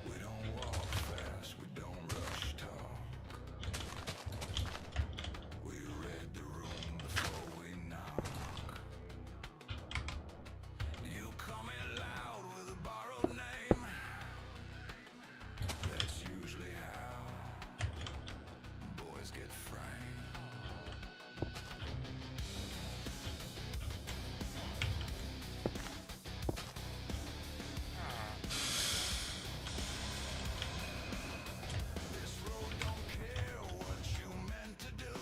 We don't walk fast, we don't rush talk. We read the room before we knock. You come in loud with a borrowed name. That's usually how boys get framed. This road don't care what you meant to do.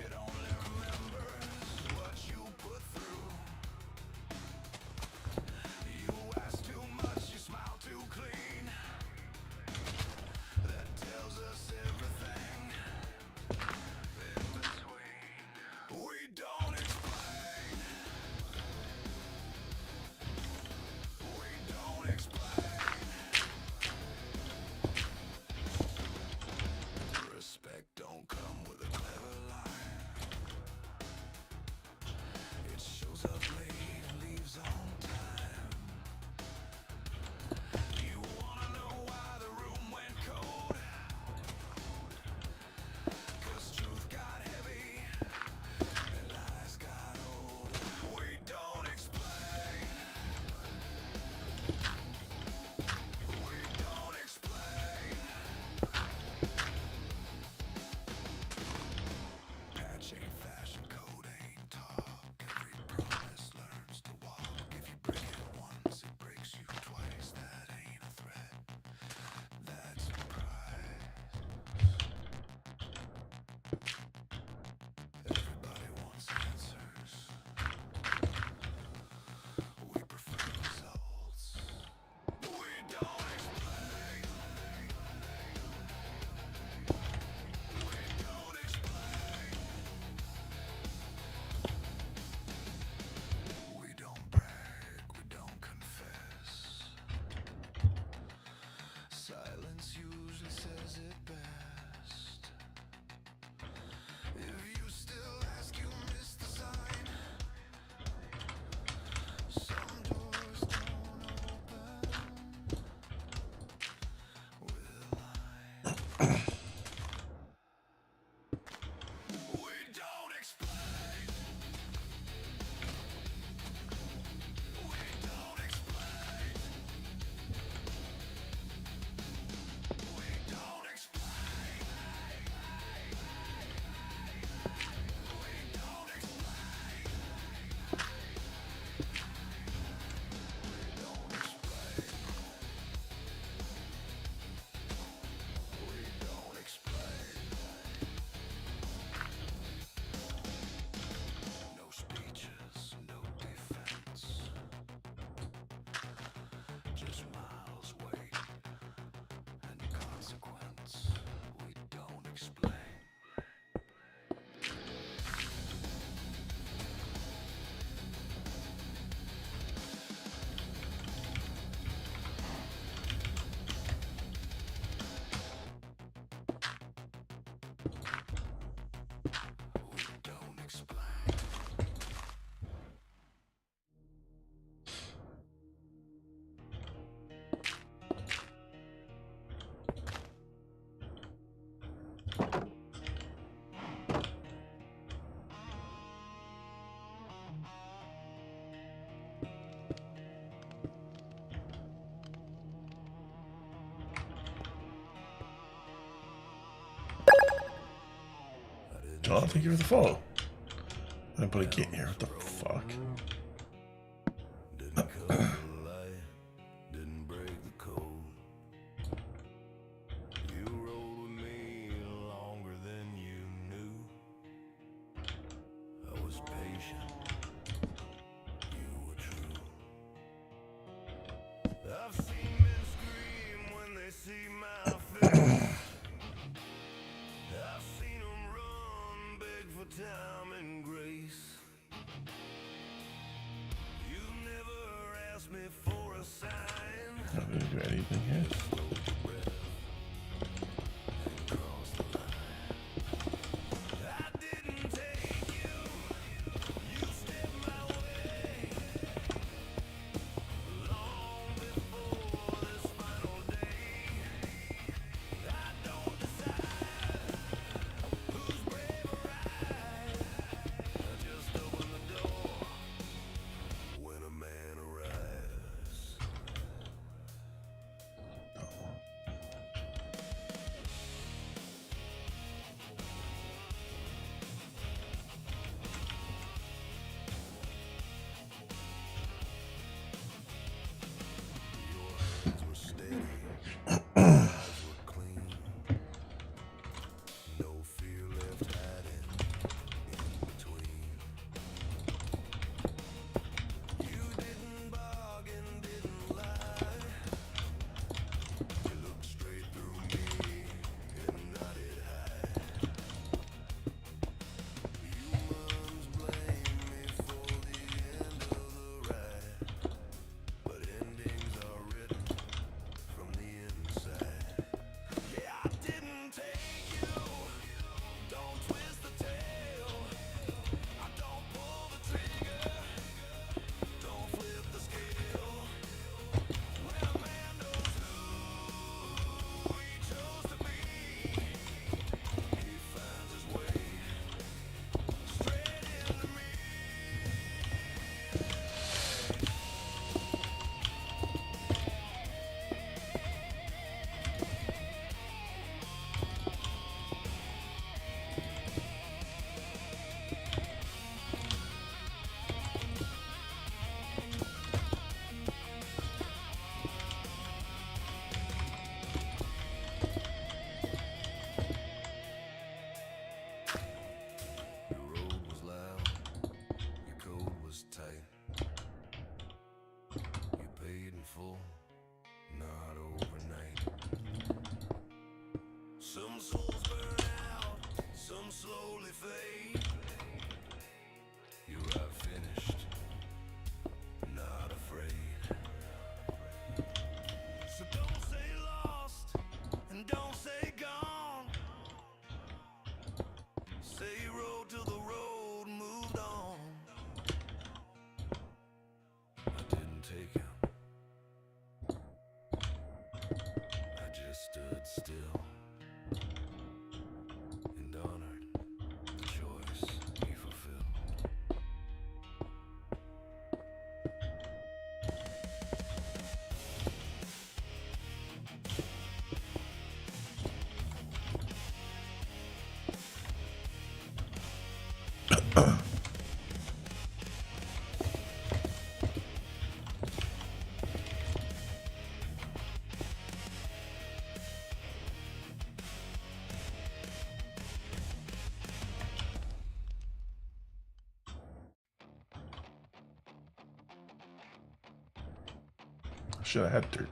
It only remembers what you put through. You ask too much, you smile too clean. That tells us everything in between. We don't explain. We don't explain. Respect don't come with a clever line. It shows up late and leaves on time. You wanna know why the room went cold? 'Cause truth got heavy and lies got old. We don't explain. We don't explain. Patch ain't fashion, code ain't talk. Every promise learns to walk. If you break it once, it breaks you twice. That ain't a threat, that's pride. Everybody wants answers. We prefer results. We don't explain. We don't explain. We don't brag, we don't confess. Silence usually says it best. If you still ask, you miss the sign. Some doors don't open with a line. We don't explain. We don't explain. We don't explain. Oh, thank you for the follow. I didn't put a gate here. What the fuck? Didn't cut the light, didn't break the code. You rode with me longer than you knew. I was patient, you were true. I've seen men scream when they see my face. I've seen them run, beg for time and grace. You never asked me for a sign. Not gonna do anything here. I didn't take you. You stepped my way. Long before this final day. I don't decide who's brave or right. I just open the door when a man arrives. Your hands were steady, eyes were clean. No fear left hiding in between. You didn't bargain, didn't lie. You looked straight through me and nodded high. Humans blame me for the end of the ride, but endings are written from the inside. Yeah, I didn't take you. Don't twist the tail. I don't pull the trigger. Don't flip the scale. When a man knows who he chose to be, he finds his way straight into me. Your road was loud, your code was tight. You paid in full, not overnight. Some souls burn out, some slowly fade. You are finished, not afraid. So don't say lost, and don't say gone. Say you rode till the road moved on. I didn't take him. I just stood still and honored the choice he fulfilled. Should have had dirt.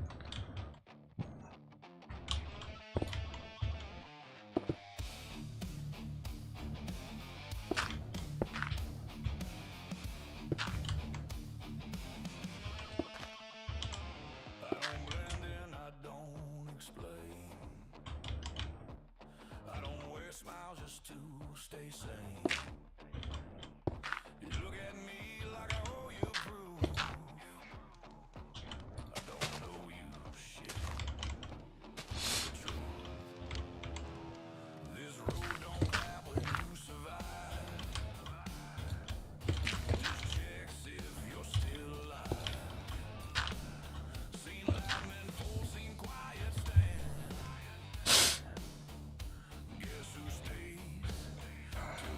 I don't blend in, I don't explain. I don't wear smiles just to stay sane. You look at me like I owe you proof. I don't know you shit. The truth. This road don't clap when you survive. Just checks if you're still alive. Seen lightning fall, seen quiet stand. Guess who stays till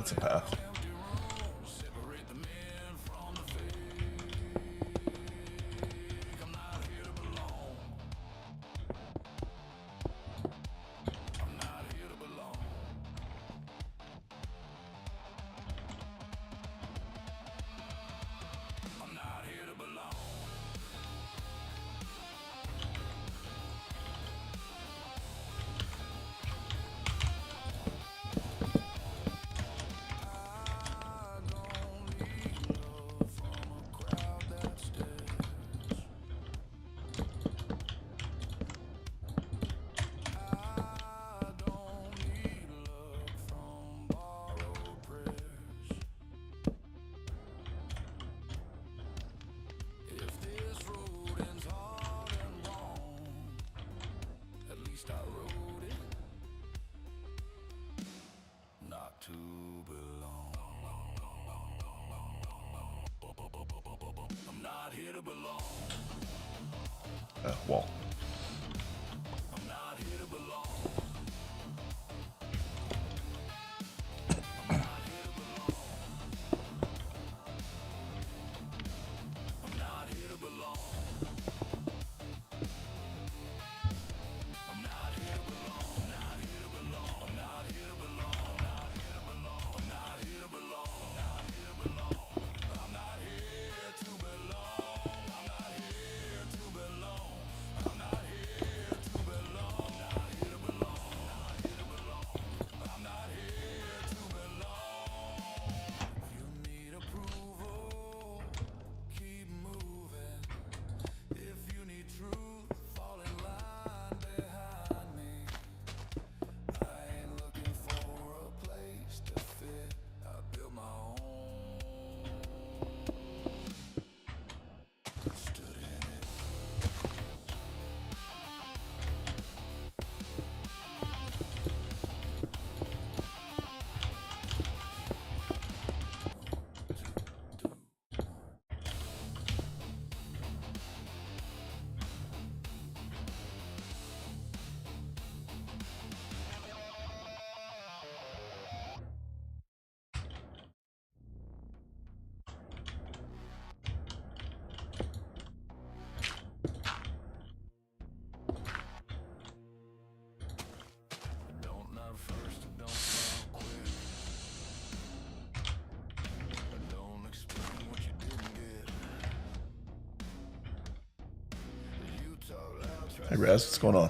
that's a path. Wall. Hey Raz, what's going on?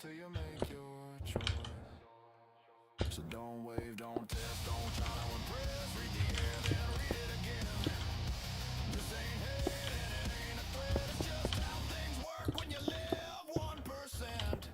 Till you make your choice. So don't wave, don't test, don't try to impress. Read the air, then read it again. This ain't hate and it ain't a threat. It's just how things work when you live 1%.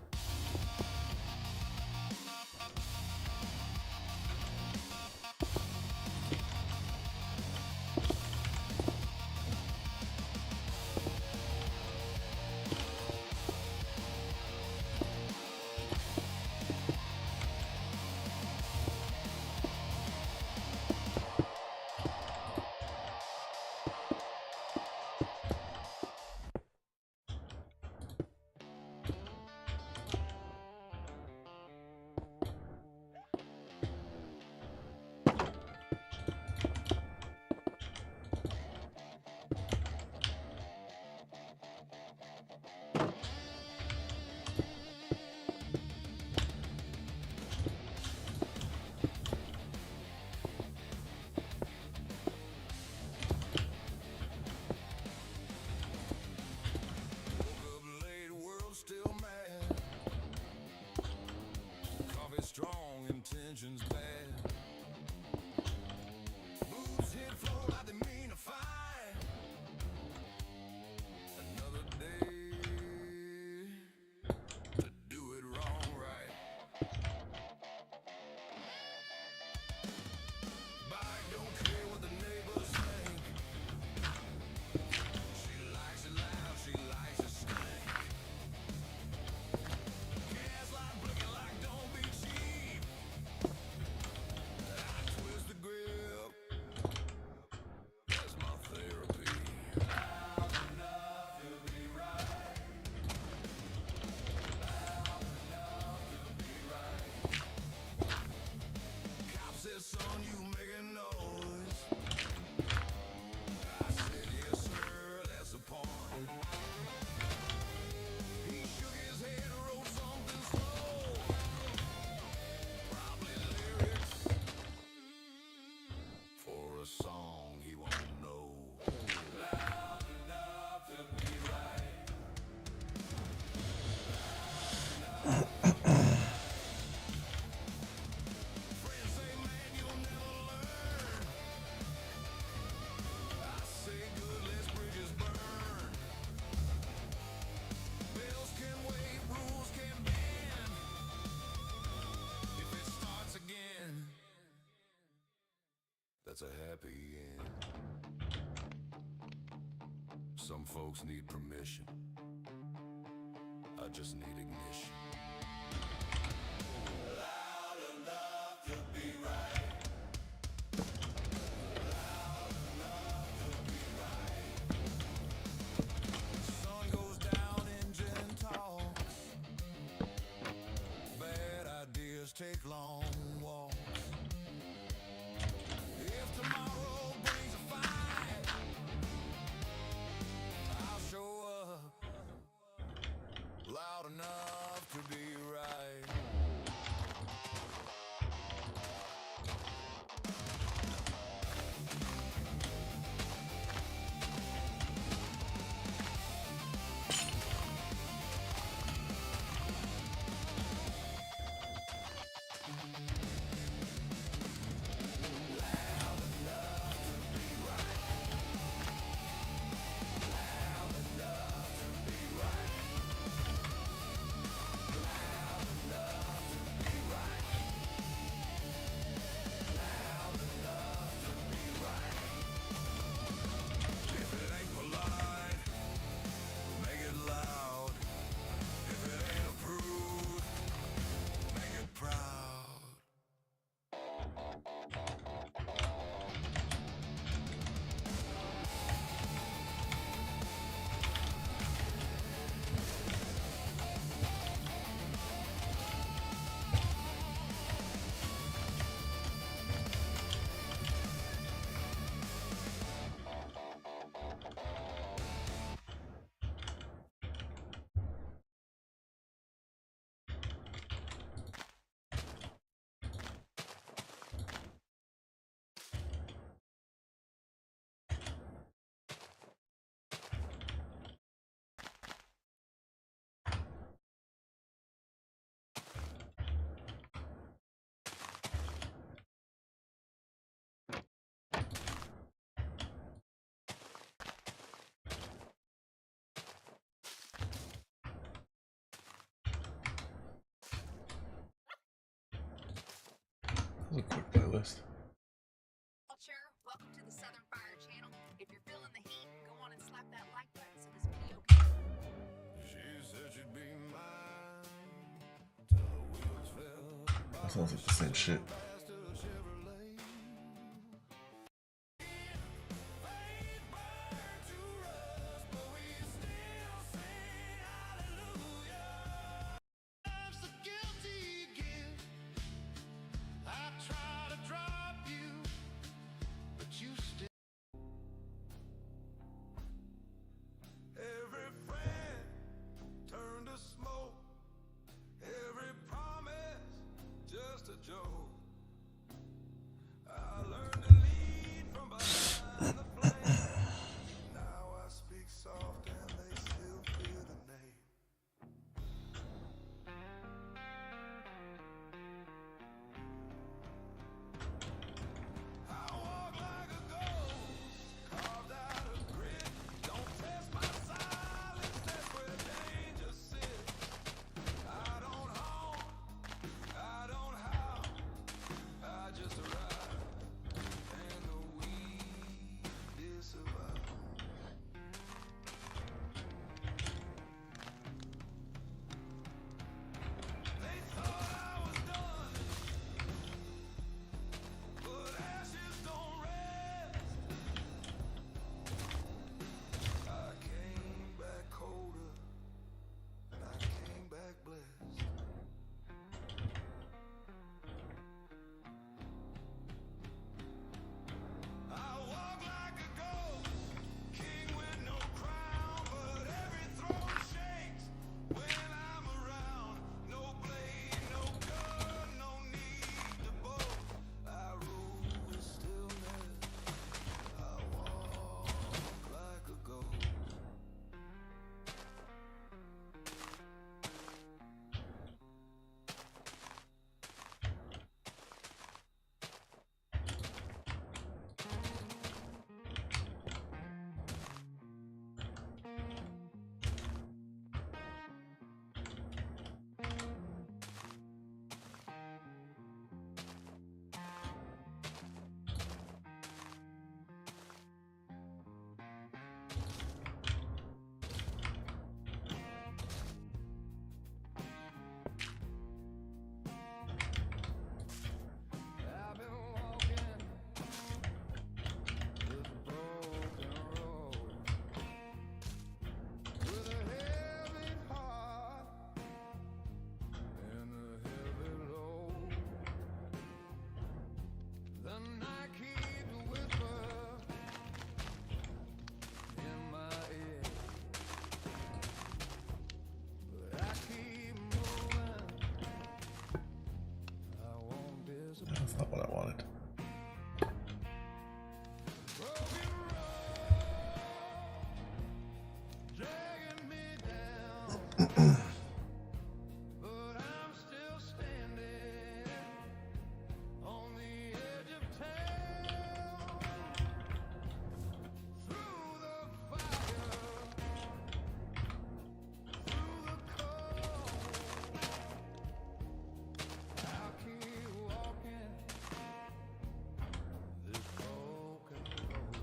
Still mad. Coffee strong, intentions bad. Boots hit floor like they mean a fight. Another day to do it wrong right. Bike don't care what the neighbors think. She likes it loud, she likes it stink. Son, you making noise. I said, yes, sir, that's the point. He shook his head, wrote something slow. Probably lyrics for a song he won't know. Loud enough to be right. Friends say, man, you'll never learn. I say, good, less bridges burn. Bills can wait, rules can bend. If it starts again, that's a happy end. Some folks need permission. I just need ignition. Loud enough to be right. Loud enough to be right. Sun goes down, engine talks. Bad ideas take long walks. If tomorrow brings a fight, I'll show up. Loud enough to be right. This is a quick playlist. Welcome to the Southern Fire channel. If you're feeling the heat, go on and slap that like button so this video can. She said she'd be mine till the wheels fell. That sounds like the same shit. Past a Chevrolet. Fate burned to rust, but we still sing hallelujah. Life's a guilty gift. I try to drop you, but you still. Every friend turned to smoke. Every promise just a joke. I learned to lead from behind the flame. Now I speak soft and they still fear the name. I walk like a ghost, carved out of grit. Don't test my silence, that's where danger sits. I don't haunt, I don't howl, I just arrive, and the weed is survive. They thought I was done, but ashes don't rest. I came back colder, and I came back blessed. I walk like a ghost, king with no crown, but every throne shakes when I'm around. No blade, no gun, no need to boast. I rule with stillness, I walk like a ghost. I've been walking this broken road with a heavy heart and a heavy load. The night keeps whispering in my ear, but I keep moving. I won't disappear. That's not what I wanted. Broken road, dragging me down, but I'm still standing on the edge of town. Through the fire, through the cold, I'll keep walking this broken road.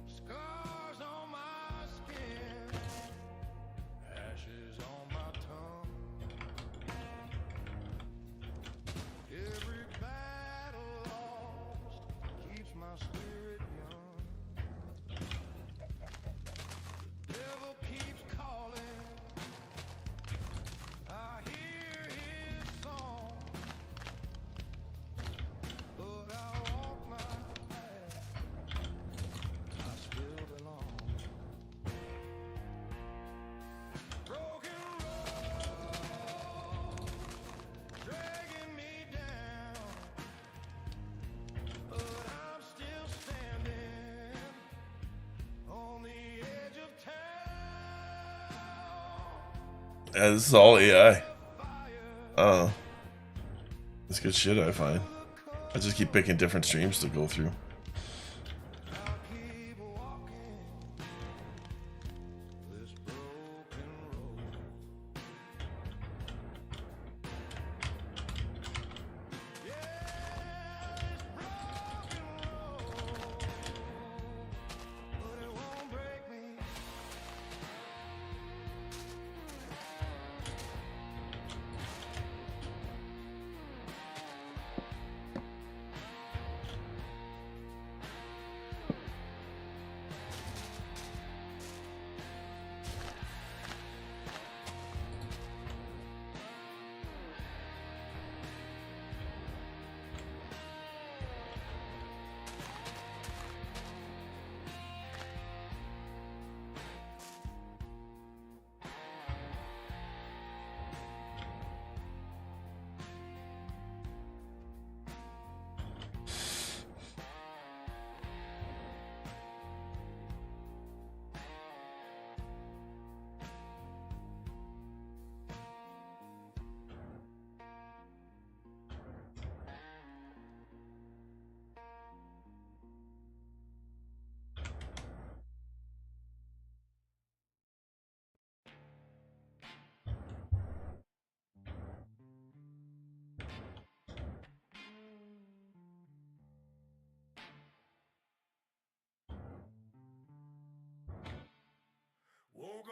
Scars on my skin, ashes on my tongue. Every battle lost keeps my spirit young. The devil keeps calling, I hear his song, but I walk my path, I still belong. Broken road, dragging me down, but I'm still standing on the edge of town. Yeah, this is all AI. It's good shit, I find. I just keep picking different streams to go through. I'll keep walking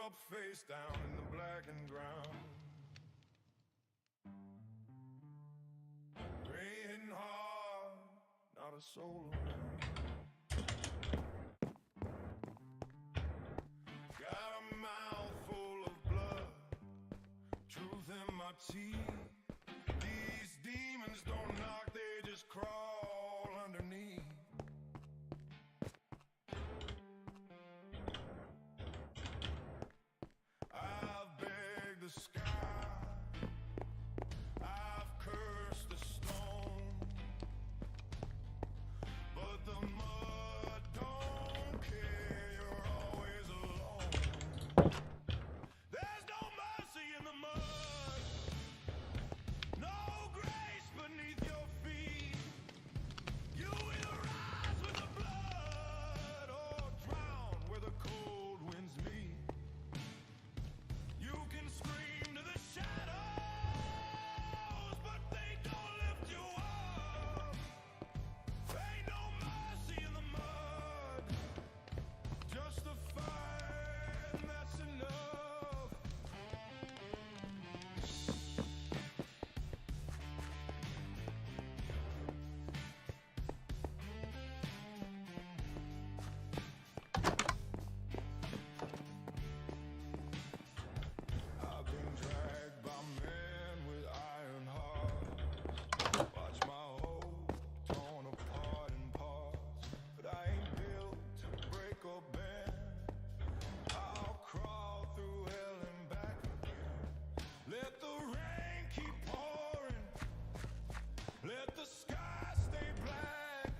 up face down in the blackened ground. Praying hard, not a soul around. Got a mouthful of blood, truth in my teeth. These demons don't knock, they just crawl underneath. I've begged the sky, I've cursed the stone, but the mud don't care, you're always alone. There's no mercy in the mud, no grace beneath your feet. You either rise with the blood or drown where the cold winds meet. You can scream to the shadows, but they don't lift you up. Ain't no mercy in the mud, just a fire, and that's enough. I've been dragged by men with iron hearts. Watch my hope torn apart in parts, but I ain't built to break or bend. I'll crawl through hell and back again. Let the rain keep pouring, let the sky stay black.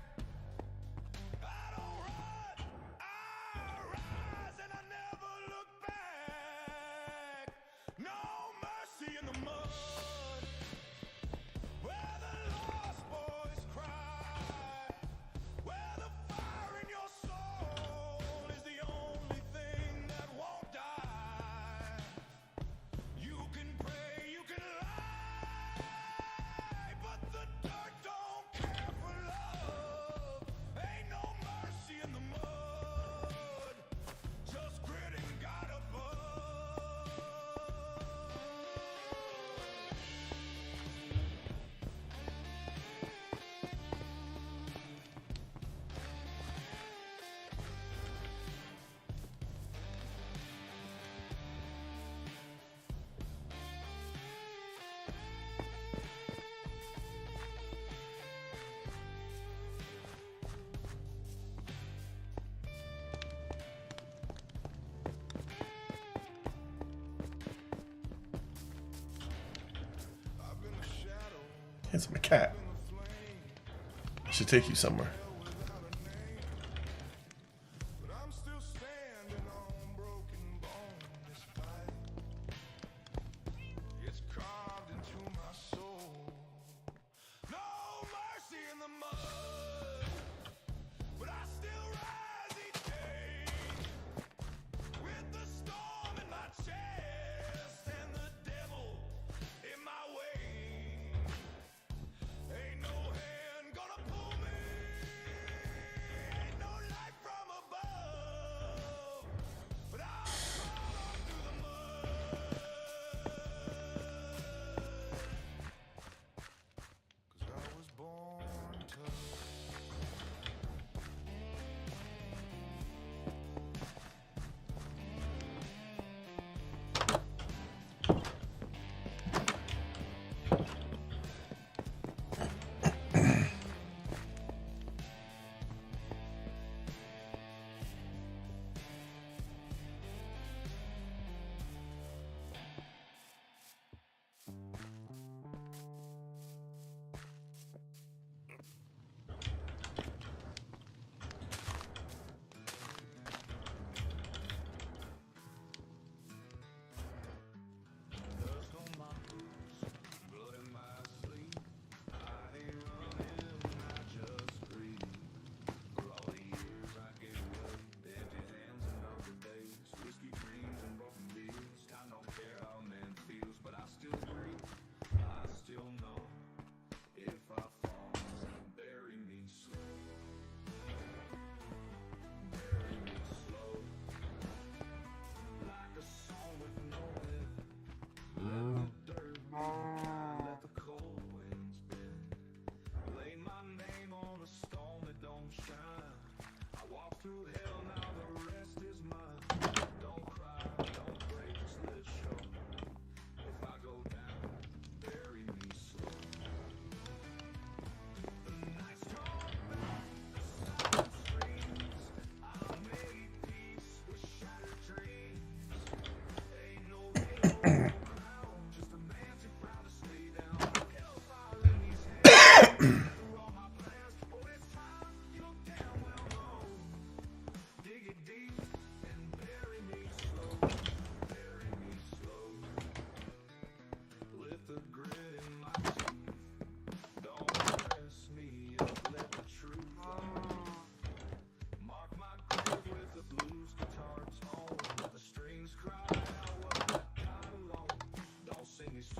I don't run, I rise, and I never look back. No mercy in the mud, where the lost boys cry, where the fire in your soul is the only thing that won't die. You can pray, you can lie, but the dirt don't care for love. Ain't no mercy in the mud, just grit and God above. I've been a shadow, It's my cat. been a flame, I should take you somewhere. without a name. But I'm still standing on broken bone. This fight, it's carved into my soul. No mercy in the mud, but I still rise each day with the storm in my chest and the devil in my way. Ain't no hand gonna pull me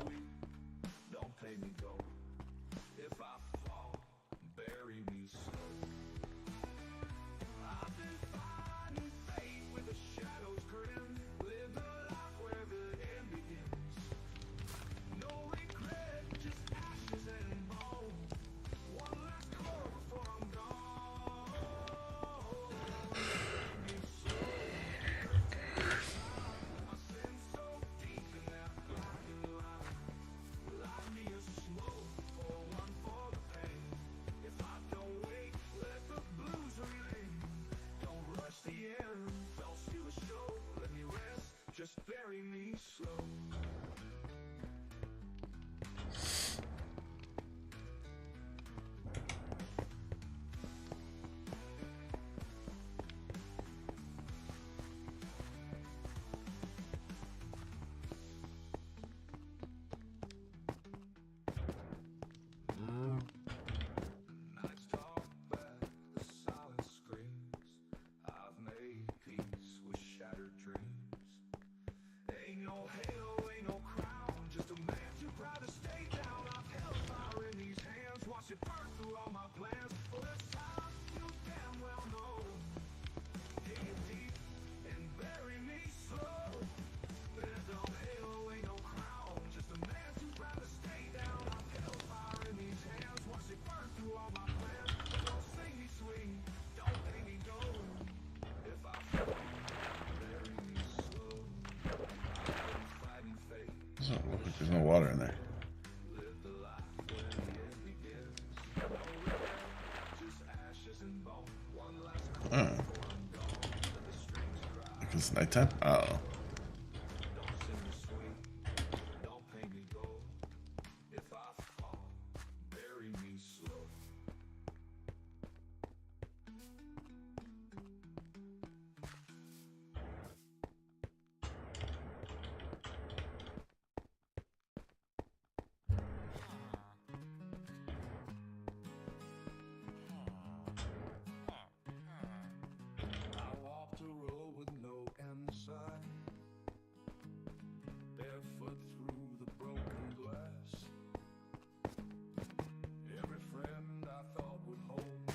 sweet. Don't pay me gold. If I fall, bury me slow. I've been finding fate with the shadows grim. Live the life where the end begins. No regret, just ashes and bone. One last call before I'm gone. Me slow. My sin so deep in that blinding light. Light me a smoke for one for the pain. If I don't wait, let the blues remain. Don't rush the end, don't steal the show. Let me rest, just bury me slow. Nights talk back, the silence screams. I've made peace with shattered dreams. Ain't no halo, ain't no crown. Just a man too proud to stay down. I've held fire in these hands, watched it burn through all my plans. For this time, you damn well know. Dig it deep and bury me slow. There's no halo, ain't no crown. Just a man too proud to stay down. I've held fire in these hands, watched it burn through all my plans. Don't sing me sweet, don't pay me gold. If I fall, bury me slow. I've been fighting fate. Doesn't look like there's no water in there. Live the life where the end begins. No regret, just ashes and bone. One last call before I'm gone. Let the strings cry. Like it's nighttime? Oh. Don't sing me sweet, don't pay me gold. If I fall, bury me slow. I walked a road with no end sight, barefoot through the broken glass. Every friend I thought would hold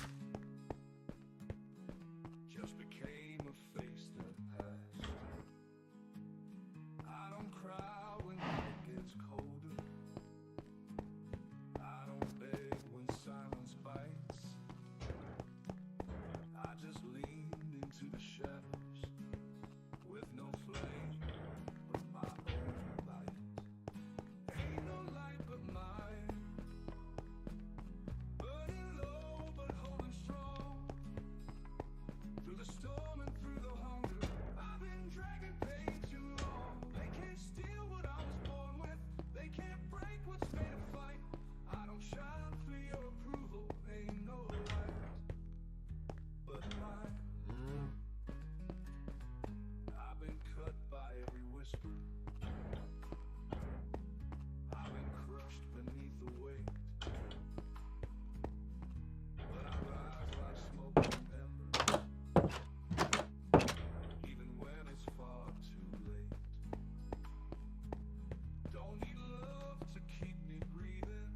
just became a face that passed. I don't cry when it gets colder. I don't beg when silence bites. I just leaned into the shadows with no flame but my own light. Ain't no light but mine, burning low but holding strong. Through the storm and through the hunger, I've been dragging pain too long. They can't steal what I was born with, they can't break what's made of fight. I don't shine for your approval, ain't no light but mine. I've been cut by every whisper, I've been crushed beneath the weight. But I rise like smoking ember, even when it's far too late. Don't need love to keep me breathing,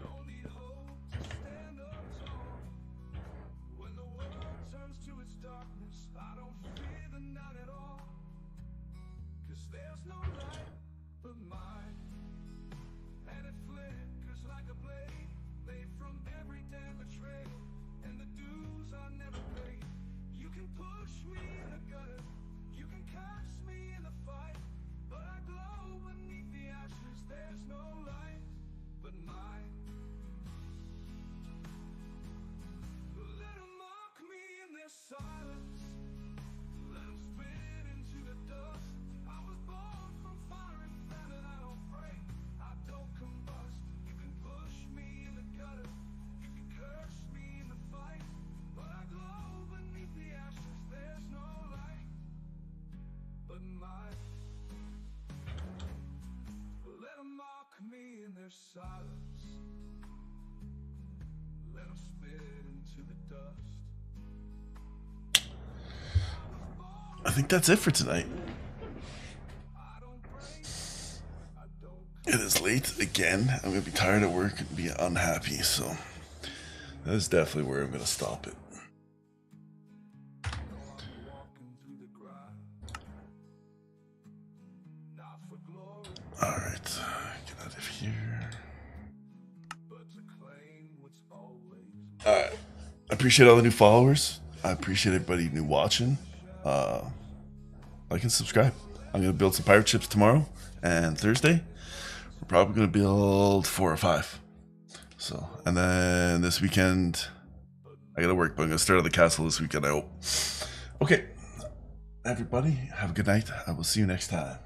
don't need hope to stand up tall. When the world turns to its darkness, I don't fear the night at all. 'Cause there's no light but mine, and it flickers like a blade made from every damn betrayal and the dues I never paid. You can push me in the gutter, you can curse me in the fight, but I glow beneath the ashes. There's no light but mine. Let 'em mock me in their silence, let 'em spit into the dust. I was born from fire and famine, I don't break, I don't combust. You can push me in the gutter, you can curse me in the fight, but I glow beneath the ashes. There's no light but mine. Let 'em mock me in their silence, let 'em spit into the dust. I think that's it for tonight. I don't break, it is late again. I'm gonna be tired at work and be unhappy, so that is definitely where I'm gonna stop it. Alright, get out of here. Alright. I appreciate all the new followers. I appreciate everybody new watching. Like and subscribe. I'm gonna build some pirate ships tomorrow and Thursday. We're probably gonna build 4 or 5. So, and then this weekend I gotta work, but I'm gonna start on the castle this weekend, I hope. Okay. Everybody, have a good night. I will see you next time.